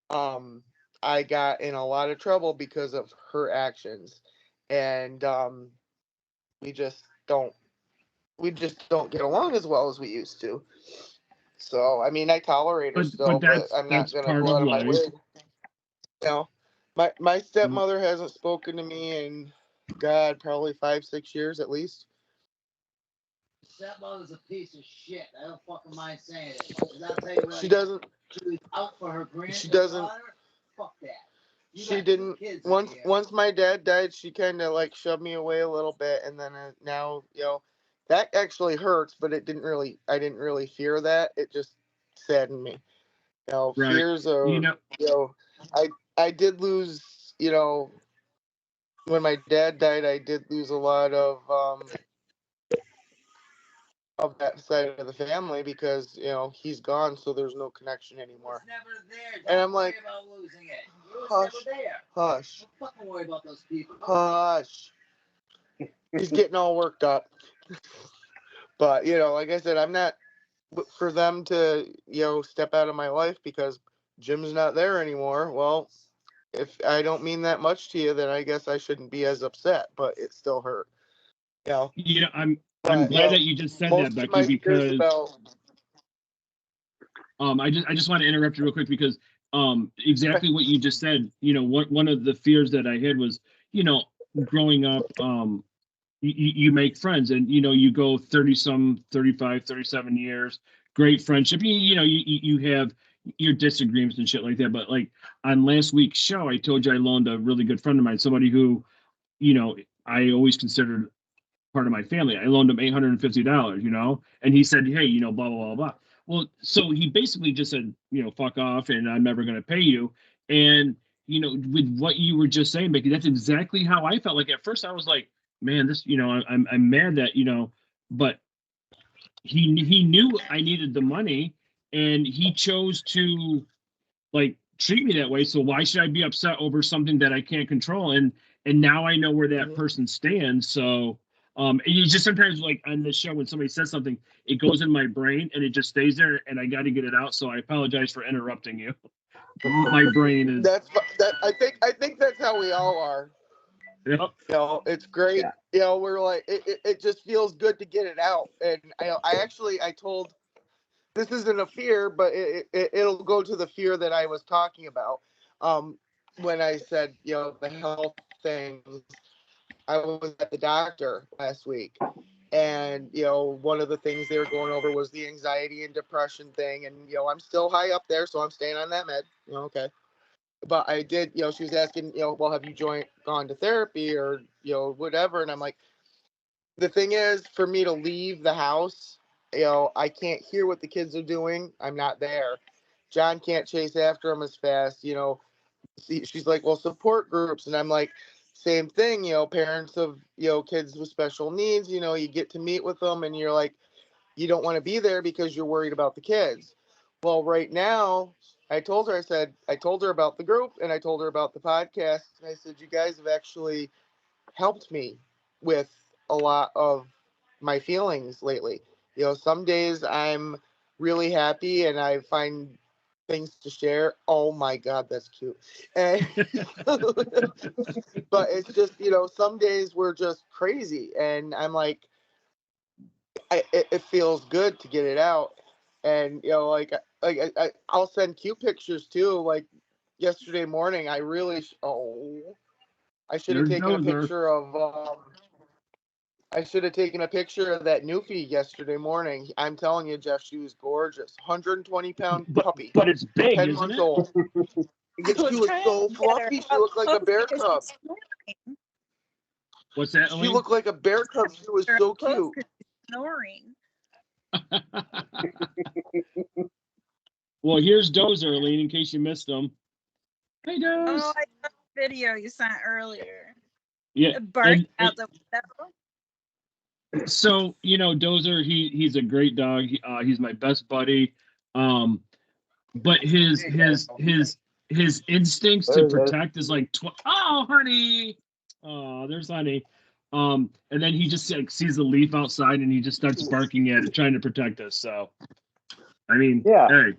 I got in a lot of trouble because of her actions, and we just don't get along as well as we used to. So I mean, I tolerate her still, but I'm not gonna
part
go
of
out of my
life.
way. My stepmother hasn't spoken to me in, God, probably 5-6 years at least.
Stepmother's a piece of shit. I don't fucking mind saying it. 'Cause I'll tell you what,
She doesn't.
She was out for her
She doesn't.
daughter. Fuck that.
She didn't. Once my dad died, she kind of like shoved me away a little bit, and then now that actually hurts, but I didn't really fear that. It just saddened me.
Right.
Fears of I did lose. When my dad died, I did lose a lot of that side of the family because he's gone, so there's no connection anymore.
It's never there. Don't
And I'm
worry
like,
about losing it. It was
hush,
never there.
hush,
Don't fucking worry about those people.
hush. He's getting all worked up. But like I said, I'm not for them to step out of my life because Jim's not there anymore. Well, if I don't mean that much to you, then I guess I shouldn't be as upset. But it still hurt.
I'm glad that you just said that, Becky, because I just want to interrupt you real quick because exactly what you just said. One of the fears that I had was growing up. You make friends and you go 35 37 years, great friendship. You have your disagreements and shit like that, but like on last week's show I told you I loaned a really good friend of mine, somebody who I always considered part of my family. I loaned him $850, and he said, hey, blah blah blah blah. Well, so he basically just said, fuck off and I'm never going to pay you. And with what you were just saying, Becky, that's exactly how I felt. Like at first I was like, man, this, I'm mad that, but he knew I needed the money and he chose to like treat me that way. So why should I be upset over something that I can't control? And now I know where that person stands. So And you just sometimes like on this show when somebody says something, it goes in my brain and it just stays there, and I got to get it out. So I apologize for interrupting you. My brain is.
I think that's how we all are.
Yep.
You know, it's great.
Yeah.
You know, we're like it just feels good to get it out. And I told, this isn't a fear, but it'll go to the fear that I was talking about. When I said, you know, the health things, I was at the doctor last week, and you know, one of the things they were going over was the anxiety and depression thing, and you know, I'm still high up there, so I'm staying on that med. You know, okay. But I did, you know, she was asking, you know, well, have you gone to therapy or, you know, whatever, and I'm like, the thing is, for me to leave the house, you know, I can't hear what the kids are doing. I'm not there. John can't chase after them as fast. You know, she's like, well, support groups. And I'm like, same thing, you know, parents of, you know, kids with special needs, you know, you get to meet with them and you're like, you don't want to be there because you're worried about the kids. Well, right now, I told her about the group and I told her about the podcast. And I said, you guys have actually helped me with a lot of my feelings lately. You know, some days I'm really happy and I find things to share. Oh my God, that's cute. And, but it's just, you know, some days we're just crazy. And I'm like, it feels good to get it out. And, you know, I'll send cute pictures too. Like yesterday morning, I should have
There's
taken a
Dozer.
picture of, I should have taken a picture of that Newfie yesterday morning. I'm telling you, Jeff, she was gorgeous. 120-pound puppy.
But it's big,
10
isn't
months
it?
old. She was so fluffy. She looked like a bear cub.
What's that,
She
Elaine?
looked like a bear cub. She was so cute.
Snoring.
Well, here's Dozer, Elaine, in case you missed him. Hey, Doze.
Oh, I saw the video you sent earlier.
Yeah.
Bark out the window.
So, you know, Dozer, he's a great dog. He's my best buddy. But his instincts to protect is like, oh, honey. Oh, there's honey. And then he just like sees the leaf outside and he just starts barking at it, trying to protect us. So, I mean,
Yeah.
hey.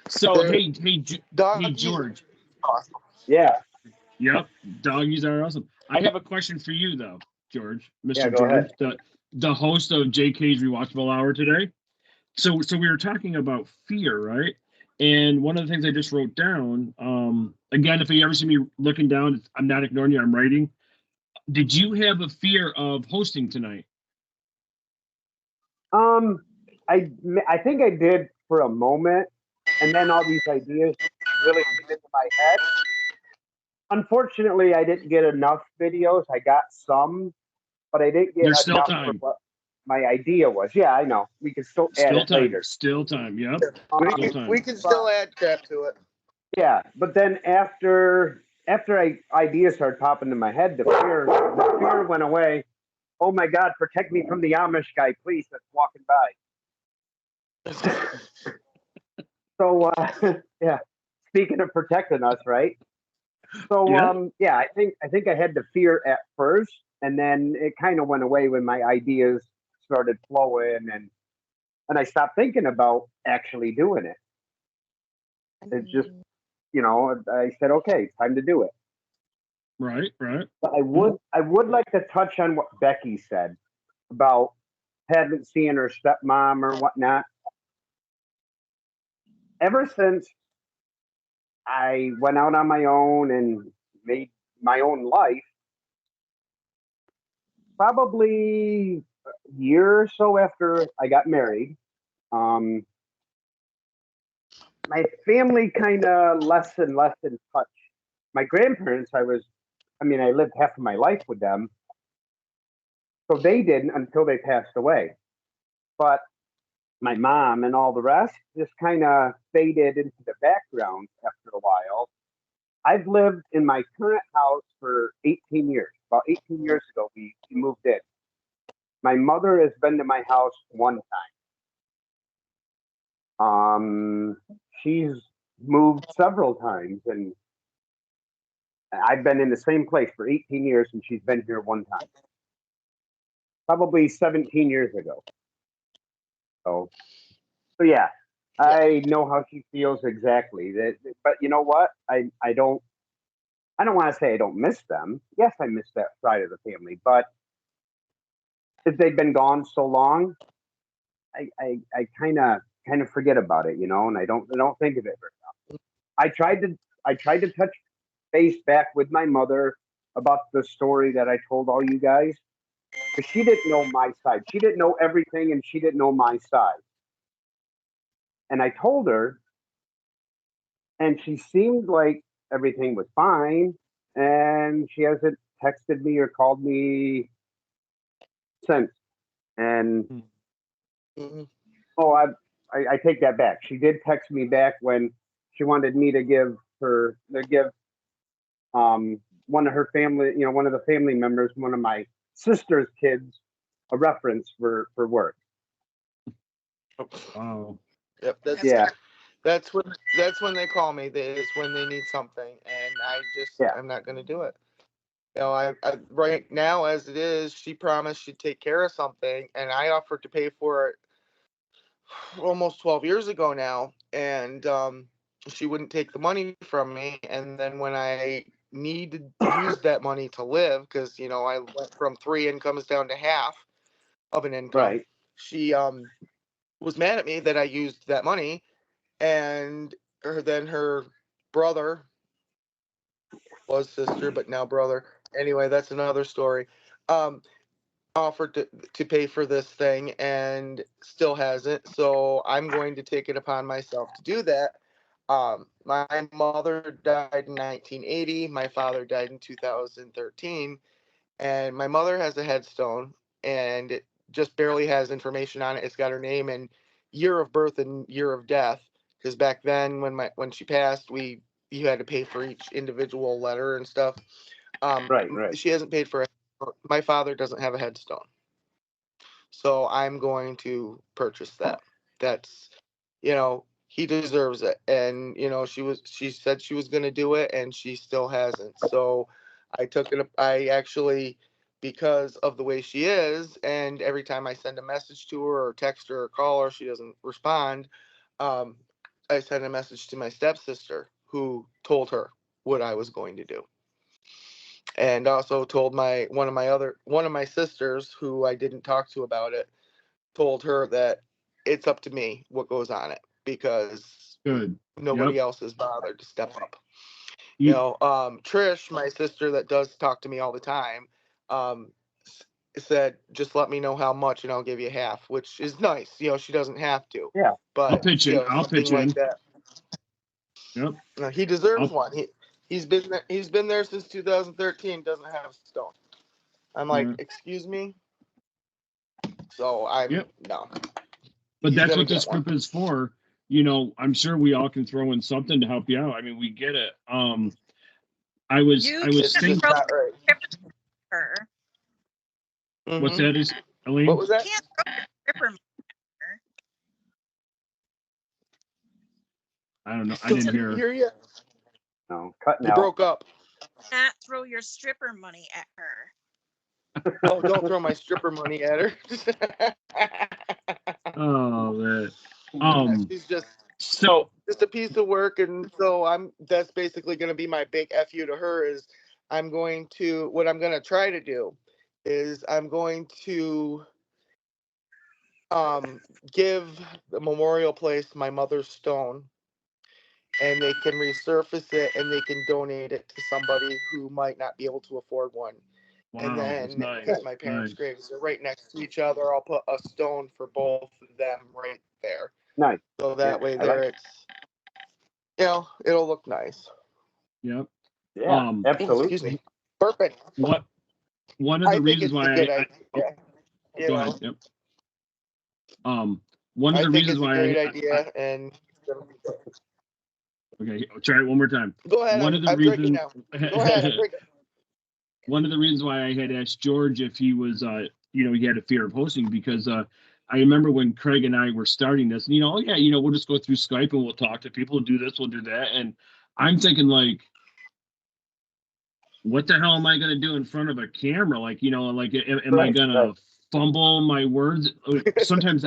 So, hey, George.
Awesome.
Yeah.
Yep, doggies are awesome. I have a question for you, though, George, Mr.
Yeah, go
George,
ahead.
the host of JK'z Rewatchable Hour today. So we were talking about fear, right? And one of the things I just wrote down, again, if you ever see me looking down, I'm not ignoring you, I'm writing. Did you have a fear of hosting tonight?
I think I did for a moment, and then all these ideas really came into my head. Unfortunately, I didn't get enough videos. I got some, but I didn't get
There's still
enough
time.
for what my idea was. Yeah, I know. We can still add
Still
it
time.
later.
Still time. Yep. Still time.
We can still add crap to it.
Yeah, but then after ideas started popping in my head, the fear went away. Oh my God, protect me from the Amish guy, please, that's walking by. So yeah, speaking of protecting us, right? So
Yeah.
I think I had the fear at first, and then it kind of went away when my ideas started flowing, and I stopped thinking about actually doing it. It just, you know, I said, okay, time to do it.
Right.
But I would like to touch on what Becky said about haven't seen her stepmom or whatnot. Ever since I went out on my own and made my own life, probably a year or so after I got married, my family kind of less and less in touch. My grandparents, I lived half of my life with them, so they didn't until they passed away. But my mom and all the rest just kind of faded into the background after a while. I've lived in my current house for 18 years. About 18 years ago, we moved in. My mother has been to my house one time. She's moved several times, and I've been in the same place for 18 years, and she's been here one time, probably 17 years ago. So yeah, I know how she feels exactly. But you know what? I don't want to say I don't miss them. Yes, I miss that side of the family, but if they've been gone so long, I kind of forget about it, and I don't think of it very often. I tried to touch base back with my mother about the story that I told all you guys, because she didn't know my side. She didn't know everything, and she didn't know my side. And I told her, and she seemed like everything was fine, and she hasn't texted me or called me since. And
Mm-hmm.
oh, I take that back. She did text me back when she wanted me to give one of her family, one of the family members, one of my sister's kids, a reference for work.
Wow.
Yep,
Yeah,
that's when they call me. Is when they need something, and
yeah,
I'm not going to do it. I right now as it is, she promised she'd take care of something, and I offered to pay for it almost 12 years ago now, and she wouldn't take the money from me. And then when I needed to use that money to live, because I went from 3 incomes down to half of an income,
right.
she was mad at me that I used that money, and then her brother was sister, but now brother. Anyway, that's another story. Offered to pay for this thing and still hasn't. So I'm going to take it upon myself to do that. My mother died in 1980. My father died in 2013. And my mother has a headstone, and it just barely has information on it. It's got her name and year of birth and year of death. Because back then, when she passed, you had to pay for each individual letter and stuff.
Right.
She hasn't paid for it. My father doesn't have a headstone, so I'm going to purchase that. That's, he deserves it, and she said she was going to do it, and she still hasn't. So I took it. I actually, because of the way she is, and every time I send a message to her or text her or call her, she doesn't respond. Um, I sent a message to my stepsister, who told her what I was going to do, and also told one of my sisters, who I didn't talk to about it, told her that it's up to me what goes on it, because
Good.
nobody
Yep.
else has bothered to step up.
You,
Trish, my sister that does talk to me all the time, said, just let me know how much and I'll give you half, which is nice. She doesn't have to,
Yeah.
but
I'll pitch in. I'll
something
pitch
like
in.
that.
Yep.
He deserves
I'll,
one. He's been there since 2013. Doesn't have a stone. I'm like, excuse me. So
yep.
no.
But
He's
that's
gonna
what this
get one.
group is for. I'm sure we all can throw in something to help you out. I mean, we get it. I was
It's
thinking.
just not right.
Her.
What's
Mm-hmm.
that? Is Elaine?
What was that?
Can't throw your stripper money at her.
I don't know. I didn't hear.
Hear you?
No, cutting
You
out.
broke up.
Not throw your stripper money at her.
Oh, don't throw my stripper money at her.
Oh man.
She's just
So
a piece of work, and so that's basically going to be my big fu to her. Is what I'm going to try to do is I'm going to give the memorial place my mother's stone, and they can resurface it and they can donate it to somebody who might not be able to afford one. And
wow, that's
then,
nice.
because my parents'
Nice.
graves are right next to each other, I'll put a stone for both of them right there.
Nice.
So that way,
I like it.
it's it'll look nice.
Yep.
Yeah,
Oh,
absolutely.
excuse me. Perfect.
One of the
I think
reasons
it's a
why
good
I
idea. You
go
know,
ahead. Yep. One of
I
the
think
reasons
it's a
why
great idea, and
okay, I'll try it one more time.
go ahead.
One of the
I'm drinking
reasons
now. Go ahead. I'm drinking.
one of the reasons why I had asked George if he was he had a fear of hosting, because I remember when Craig and I were starting this, and we'll just go through Skype and we'll talk to people, do this, we'll do that. And I'm thinking, like, what the hell am I going to do in front of a camera? Like, you know, like, am I going to fumble my words? Sometimes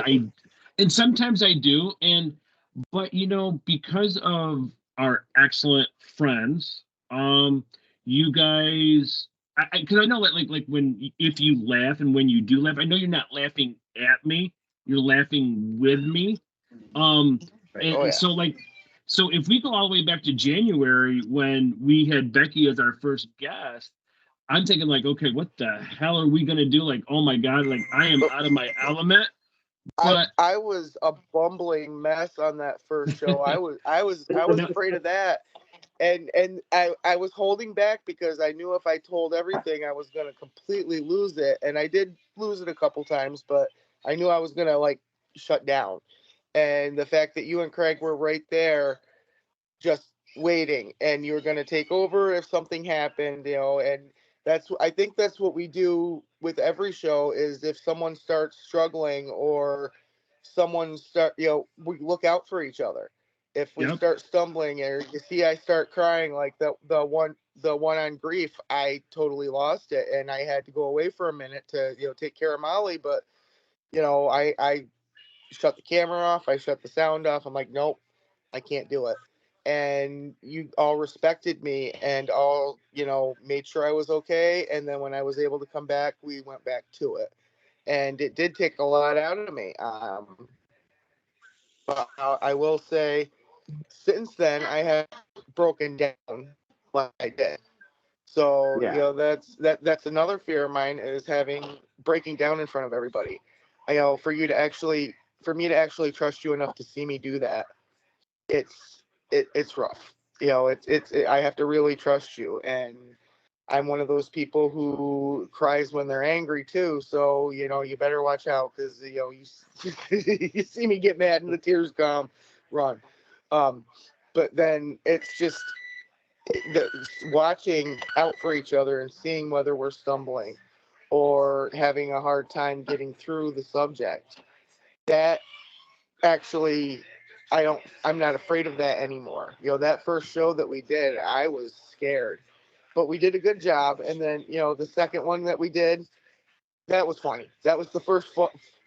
sometimes I do. But, you know, because of our excellent friends, you guys, because I know that like when, if you laugh and when you do laugh, I know you're not laughing at me, you're laughing with me. And so like, so if we go all the way back to January when we had Becky as our first guest, I'm thinking like, okay, what the hell are we gonna do? Like, oh my God, like I am out of my element. But
I was a bumbling mess on that first show. I was afraid of that. And I was holding back because I knew if I told everything I was gonna completely lose it. And I did lose it a couple times, but I knew I was gonna like shut down. And the fact that you and Craig were right there just waiting and you were going to take over if something happened, you know, and I think that's what we do with every show is if someone starts struggling or we look out for each other. If we start stumbling or you see I start crying like the one on grief, I totally lost it and I had to go away for a minute to, you know, take care of Molly, but you know, I shut the camera off, I shut the sound off. I'm like, nope, I can't do it. And you all respected me and all, you know, made sure I was okay. And then when I was able to come back, we went back to it. And it did take a lot out of me. But I will say, since then, I have broken down like I did. So, you know, that's another fear of mine is breaking down in front of everybody. I know for me to actually trust you enough to see me do that, it's rough. You know, I have to really trust you, and I'm one of those people who cries when they're angry too. So you know, you better watch out because you know you see me get mad and the tears come, run. But then it's just watching out for each other and seeing whether we're stumbling or having a hard time getting through the subject. That actually I'm not afraid of that anymore. You know, that first show that we did, I was scared, but we did a good job. And then, you know, the second one that we did, that was funny. That was the first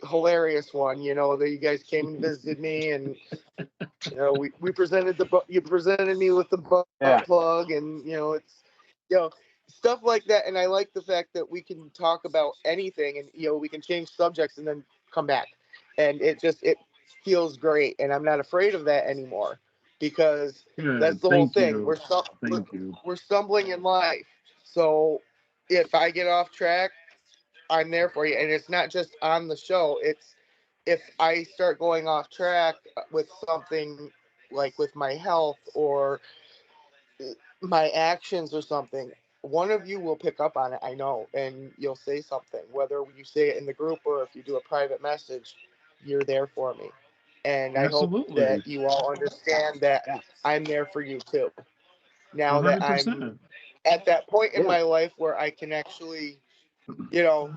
hilarious one, you know, that you guys came and visited me and, you know, we presented you presented me with the butt plug and, you know, it's, you know, stuff like that. And I like the fact that we can talk about anything and, you know, we can change subjects and then come back. And it feels great. And I'm not afraid of that anymore because that's the whole thing. We're stumbling in life. So if I get off track, I'm there for you. And it's not just on the show. It's if I start going off track with something like with my health or my actions or something, one of you will pick up on it, I know, and you'll say something, whether you say it in the group or if you do a private message, you're there for me. And I hope that you all understand that I'm there for you too. Now 100%. That I'm at that point in my life where I can actually, you know,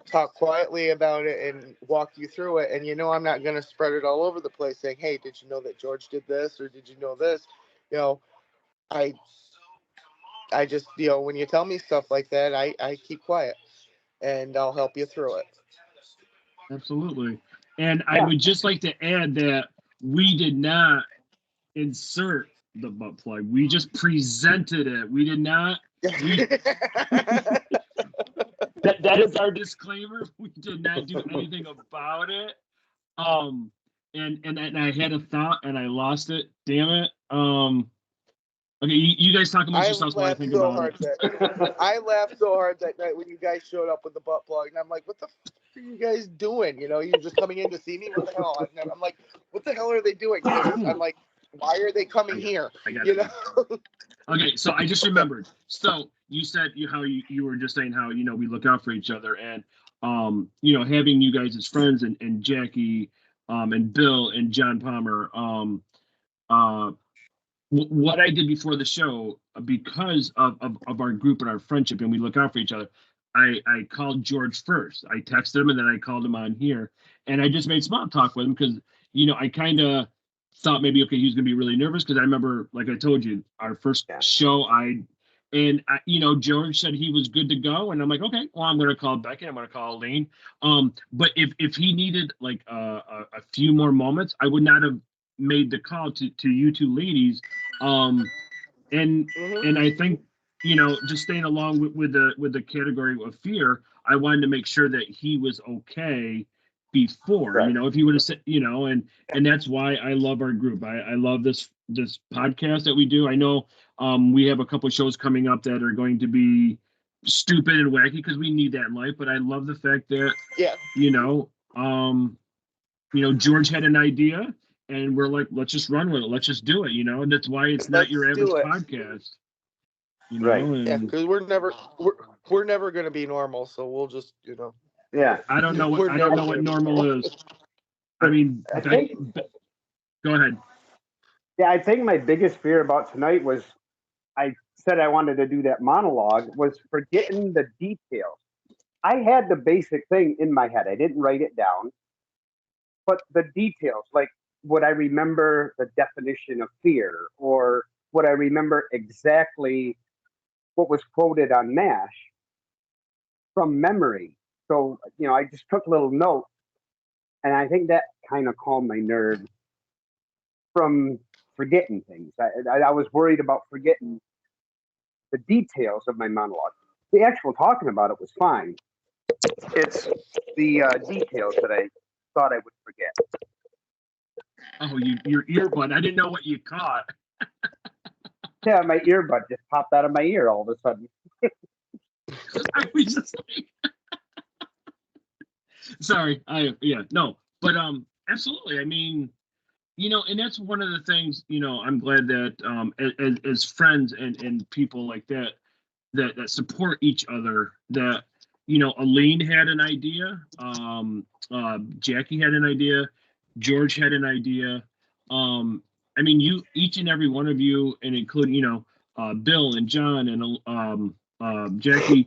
talk quietly about it and walk you through it. And, you know, I'm not going to spread it all over the place saying, hey, did you know that George did this? Or did you know this? You know, I just, you know, when you tell me stuff like that, I keep quiet and I'll help you through it.
Absolutely. And I would just like to add that we did not insert the butt plug. We just presented it. We did not. That is our disclaimer. We did not do anything about it. And I had a thought and I lost it. Damn it. Okay, you guys talk amongst yourselves while I think about it.
I laughed so hard that night when you guys showed up with the butt plug, and I'm like, what the f are you guys doing? You know, you're just coming in to see me? What the hell? I'm like, what the hell are they doing? I'm like, why are they coming here? You know?
Okay, so I just remembered. So you said how you were just saying how, you know, we look out for each other, and you know, having you guys as friends and Jackie and Bill and John Palmer, what I did before the show, because of our group and our friendship, and we look out for each other, I called George first. I texted him and then I called him on here, and I just made small talk with him because, you know, I kind of thought maybe, okay, he was gonna be really nervous because I remember, like I told you, our first show, I And George said he was good to go, and I'm like, okay, well, I'm going to call Becky, I'm going to call Elaine. But if he needed like a few more moments, I would not have made the call to you two ladies. And I think just staying along with the category of fear, I wanted to make sure that he was okay before.
Right.
If he would have said, and that's why I love our group. I love this podcast that we do. I know we have a couple shows coming up that are going to be stupid and wacky because we need that in life. But I love the fact that George had an idea, and we're like, let's just run with it. Let's just do it. And that's why it's not your average podcast.
Right.
Yeah, because we're never going to be normal, so we'll just
Yeah.
I don't know what normal is. I mean, go ahead.
Yeah, I think my biggest fear about tonight was I said I wanted to do that monologue was forgetting the details. I had the basic thing in my head. I didn't write it down, but the details, like would I remember the definition of fear, or would I remember exactly what was quoted on MASH from memory? So, I just took little notes, and I think that kind of calmed my nerves from forgetting things. I was worried about forgetting the details of my monologue. The actual talking about it was fine. It's the details that I thought I would forget.
Oh, your earbud. I didn't know what you caught.
Yeah, my earbud just popped out of my ear all of a sudden.
I was just like, sorry. But absolutely. I mean, and that's one of the things, I'm glad that as friends and people like that support each other, that, Aline had an idea, Jackie had an idea, George had an idea. I mean, each and every one of you, and including, Bill and John and Jackie,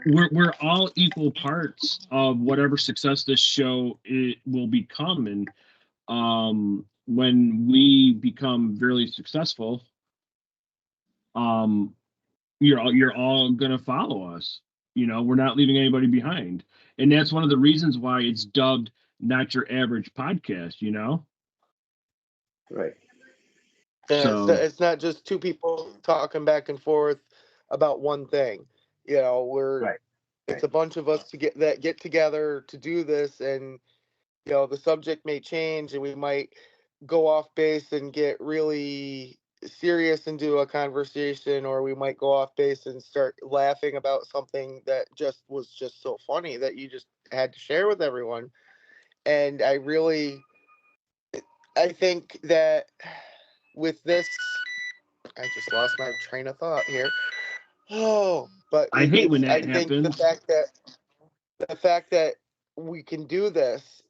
we're all equal parts of whatever success this show will become. And when we become very successful, you're all gonna follow us. We're not leaving anybody behind, and that's one of the reasons why it's dubbed Not Your Average Podcast.
Right.
Yeah,
So
it's not just two people talking back and forth about one thing.
Right.
It's a bunch of us get together to do this, and the subject may change, and we might go off base and get really serious into a conversation, or we might go off base and start laughing about something that was just so funny that you just had to share with everyone. And I think that with this, I just lost my train of thought here. Oh, but
I hate when that
I think
happens.
the fact that we can do this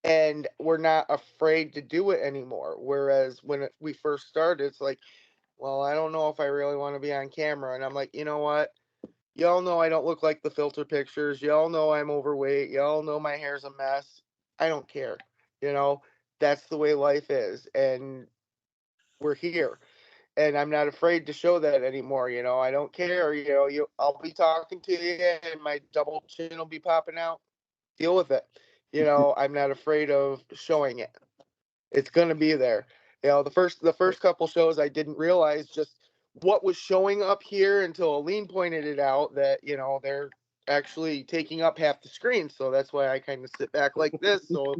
and we're not afraid to do it anymore. Whereas when we first started, it's like, well, I don't know if I really want to be on camera. And I'm like, you know what? Y'all know I don't look like the filter pictures. Y'all know I'm overweight. Y'all know my hair's a mess. I don't care. That's the way life is. And we're here. And I'm not afraid to show that anymore. I don't care. I'll be talking to you and my double chin will be popping out. Deal with it. I'm not afraid of showing it. It's going to be there. The first couple shows, I didn't realize just what was showing up here until Aline pointed it out that, they're actually taking up half the screen. So that's why I kind of sit back like this. So,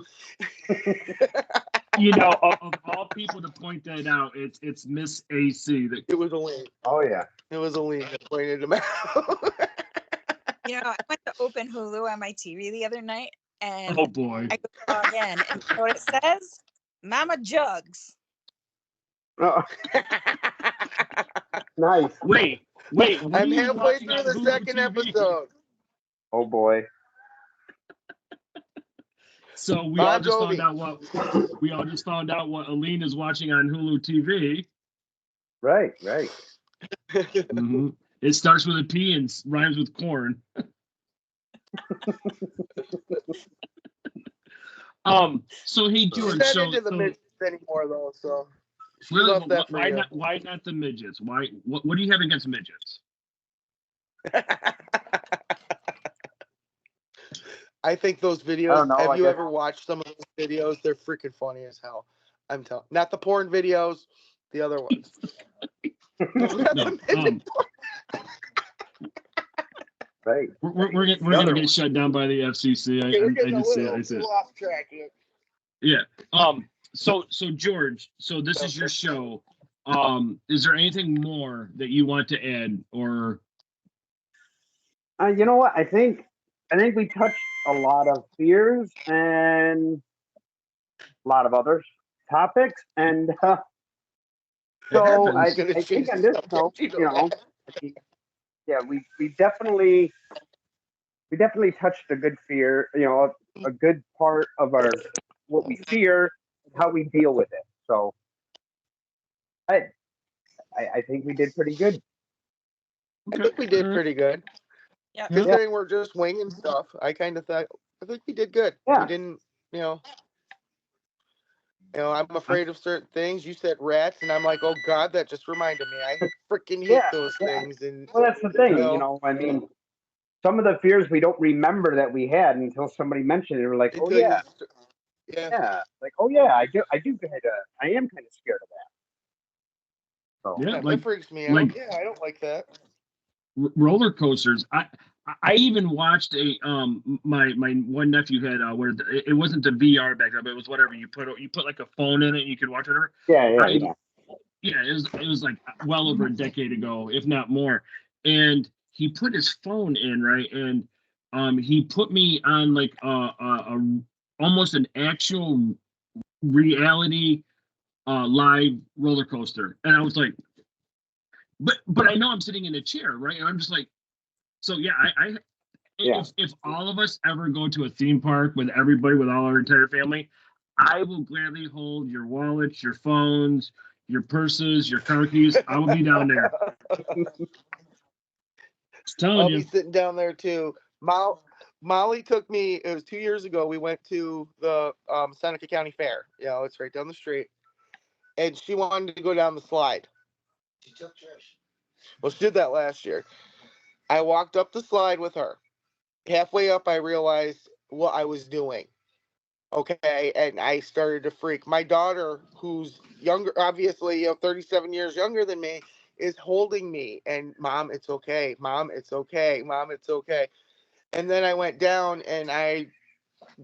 Of all people to point that out, it's Miss AC.
It was Aline.
Oh, yeah.
It was Aline that pointed him out.
I went to open Hulu on my TV the other night, and
Oh boy.
I go log in, and you know what it says? Mama Jugs.
Oh. Nice.
Wait.
I'm halfway through the second episode.
Oh, boy.
So we all just found out what Aline is watching on Hulu TV.
Right.
Mm-hmm. It starts with a P and rhymes with corn. So hey George,
She's not into the midgets anymore though, so She
Really,
loved that for
why
you.
not? Why not the midgets? Why? What do you have against midgets?
I think those
I
videos.
don't know,
Have
I
you
guess-
ever watched some of those videos? They're freaking funny as hell. I'm telling. Not the porn videos, the other ones. Not
No,
the midget
Right.
we're
The
gonna
other
get
one.
shut down by the FCC.
Okay, we're getting
I
a
just see it.
little
I see it.
off track here.
Yeah. So George, so this is your show. Is there anything more that you want to add, or?
You know what? I think we touched a lot of fears and a lot of other topics, and so I
happens.
Gonna
think
change
on
the
this
subject,
note,
you know that.
yeah, we definitely touched a good fear, a good part of our what we fear and how we deal with it. So I think we did pretty good.
I think we did pretty good.
Yeah.
Considering we're just winging stuff, I kind of thought I think we did good.
Yeah.
We didn't, I'm afraid of certain things. You said rats, and I'm like, oh God, that just reminded me. I freaking hate those things. And
Well, that's the thing,
you
I mean, some of the fears we don't remember that we had until somebody mentioned it. We're like, oh
until
yeah,
yeah.
like oh yeah, I am kind of scared of that. So
Yeah,
That
like
freaks me out.
like
Yeah, I don't like that.
roller coasters. I even watched my one nephew had where it wasn't the VR back then, but it was whatever you put like a phone in it and you could watch it.
Yeah.
Yeah, it was like well over a decade ago, if not more. And he put his phone in, right, and he put me on like a almost an actual reality live roller coaster, and I was like, but I know I'm sitting in a chair, right, and I'm just like, so yeah, if all of us ever go to a theme park with everybody, with all our entire family, I will gladly hold your wallets, your phones, your purses, your car keys. I will be down there. Just telling
I'll
you.
be sitting down there too. Molly took me. It was 2 years ago. We went to the Seneca County Fair. It's right down the street, and she wanted to go down the slide.
She took Trish.
Well, she did that last year. I walked up the slide with her. Halfway up, I realized what I was doing. Okay, and I started to freak. My daughter, who's younger, obviously, 37 years younger than me, is holding me. And Mom, it's okay. Mom, it's okay. Mom, it's okay. And then I went down, and I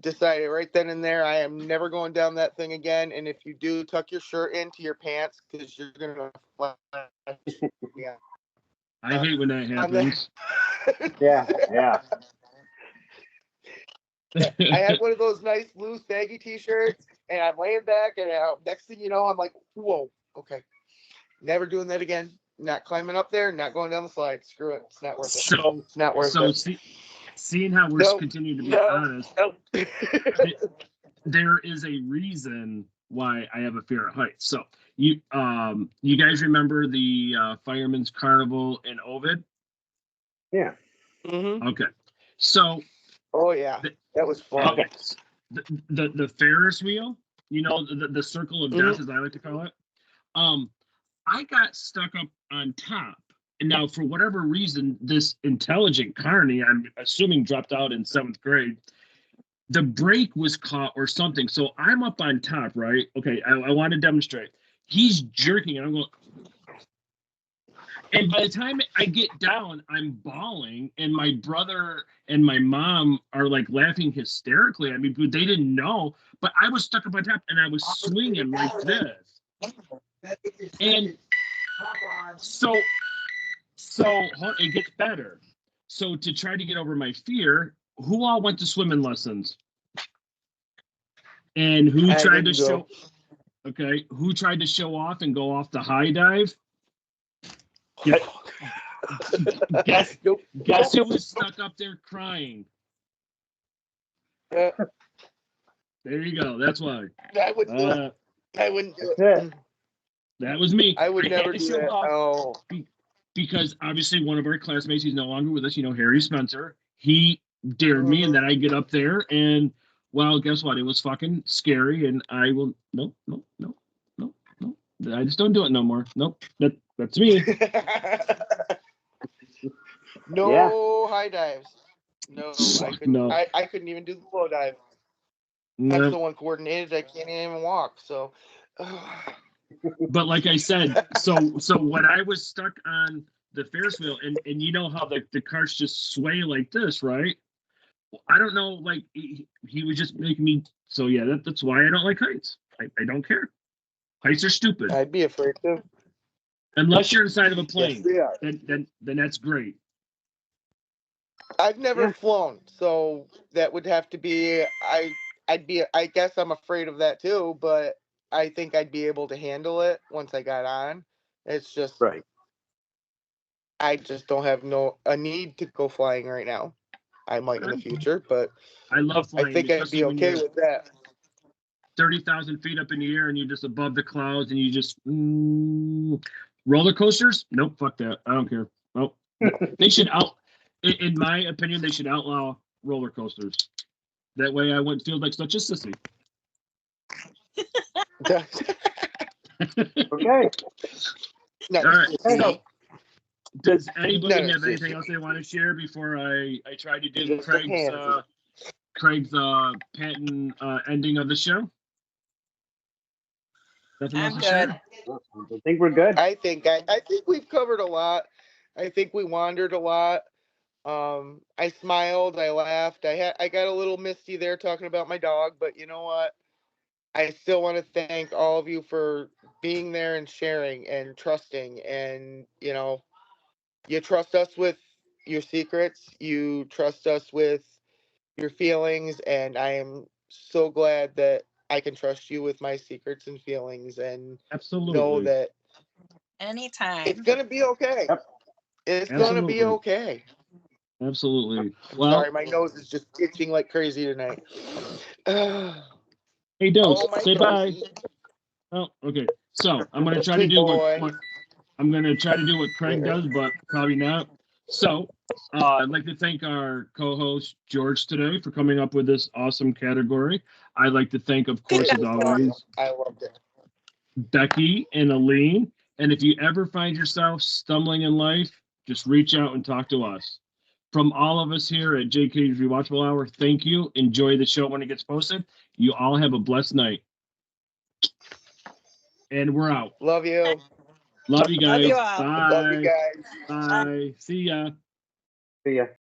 decided right then and there, I am never going down that thing again. And if you do, tuck your shirt into your pants because you're gonna flash. Yeah.
I hate when that happens.
Yeah.
I had one of those nice loose baggy t-shirts, and I'm laying back, and next thing you know, I'm like, whoa, okay. Never doing that again. Not climbing up there, not going down the slide. Screw it. It's not worth it. It's not worth it.
Seeing how we're continuing to be honest, there is a reason why I have a fear of heights. So you guys remember the Fireman's Carnival in Ovid?
Yeah.
Mm-hmm.
Okay. So
oh yeah, that was fun.
Okay. The Ferris wheel, the circle of death, as I like to call it. I got stuck up on top. And now, for whatever reason, this intelligent carny, I'm assuming dropped out in 7th grade, the brake was caught or something. So I'm up on top, right? Okay, I want to demonstrate. He's jerking, and I'm going. And by the time I get down, I'm bawling, and my brother and my mom are like laughing hysterically at me, but they didn't know. But I was stuck up on top, and I was swinging like this. And so it gets better. So to try to get over my fear, who all went to swimming lessons? And who tried to show? Okay, who tried to show off and go off the high dive? Guess who was stuck up there crying? There you go. That's why.
I wouldn't do it. I wouldn't do
it.
That was me.
I would never do that. Oh.
Because obviously one of our classmates, he's no longer with us, Harry Spencer, he dared me, and then I get up there, and well, guess what? It was fucking scary, and I will, no, I just don't do it no more. Nope. That's me.
No high dives. No, I couldn't.
No.
I couldn't even do the low dive. I'm
No.
so uncoordinated. I can't even walk. So,
But like I said, so when I was stuck on the Ferris wheel, and you know how the carts just sway like this, right? I don't know, like he was just making me. So yeah, that's why I don't like heights. I don't care. Heights are stupid.
I'd be afraid to.
Unless you're inside of a
Yes,
plane,
they are.
then that's great.
I've never
Yeah.
flown, so that would have to be. I'd be. I guess I'm afraid of that too, but I think I'd be able to handle it once I got on. It's just
Right.
I just don't have a need to go flying right now. I might in the future, but
I love
I
flying,
think I'd
especially
be
when
okay
you're
with that.
30,000 feet up in the air and you're just above the clouds and you just roller coasters. Nope, fuck that. I don't care. Nope. They should in my opinion, they should outlaw roller coasters. That way I wouldn't feel like such a sissy.
Okay.
Not
All right.
sissy.
Does anybody
No,
have anything
sissy.
else they want to share before I try to do
Just a pansy.
Craig's patent ending of the show? Nothing else
I'm
to share?
good.
I think we're good.
I think we've covered a lot. I think we wandered a lot. I smiled, I laughed. I got a little misty there talking about my dog, but you know what? I still want to thank all of you for being there and sharing and trusting, and you trust us with your secrets, you trust us with your feelings, and I am so glad that I can trust you with my secrets and feelings and know
Absolutely.
that
Anytime.
it's gonna be okay.
Yep.
It's gonna be
Absolutely.
okay.
Absolutely.
I'm
Well,
sorry, my nose is just itching like crazy tonight.
hey, Dose,
Oh my
say bye.
God.
Oh, okay. So I'm gonna try to
Sweet
do
boy.
what I'm gonna try to do what Craig does, but probably not. So I'd like to thank our co-host George today for coming up with this awesome category. I'd like to thank, of course, as always,
I loved it.
Becky and Aline. And if you ever find yourself stumbling in life, just reach out and talk to us. From all of us here at JK'z Rewatchable Hour, thank you. Enjoy the show when it gets posted. You all have a blessed night. And we're out.
Love you.
Love you guys.
Love you all.
Bye.
Love you guys.
Bye. See ya.
See ya.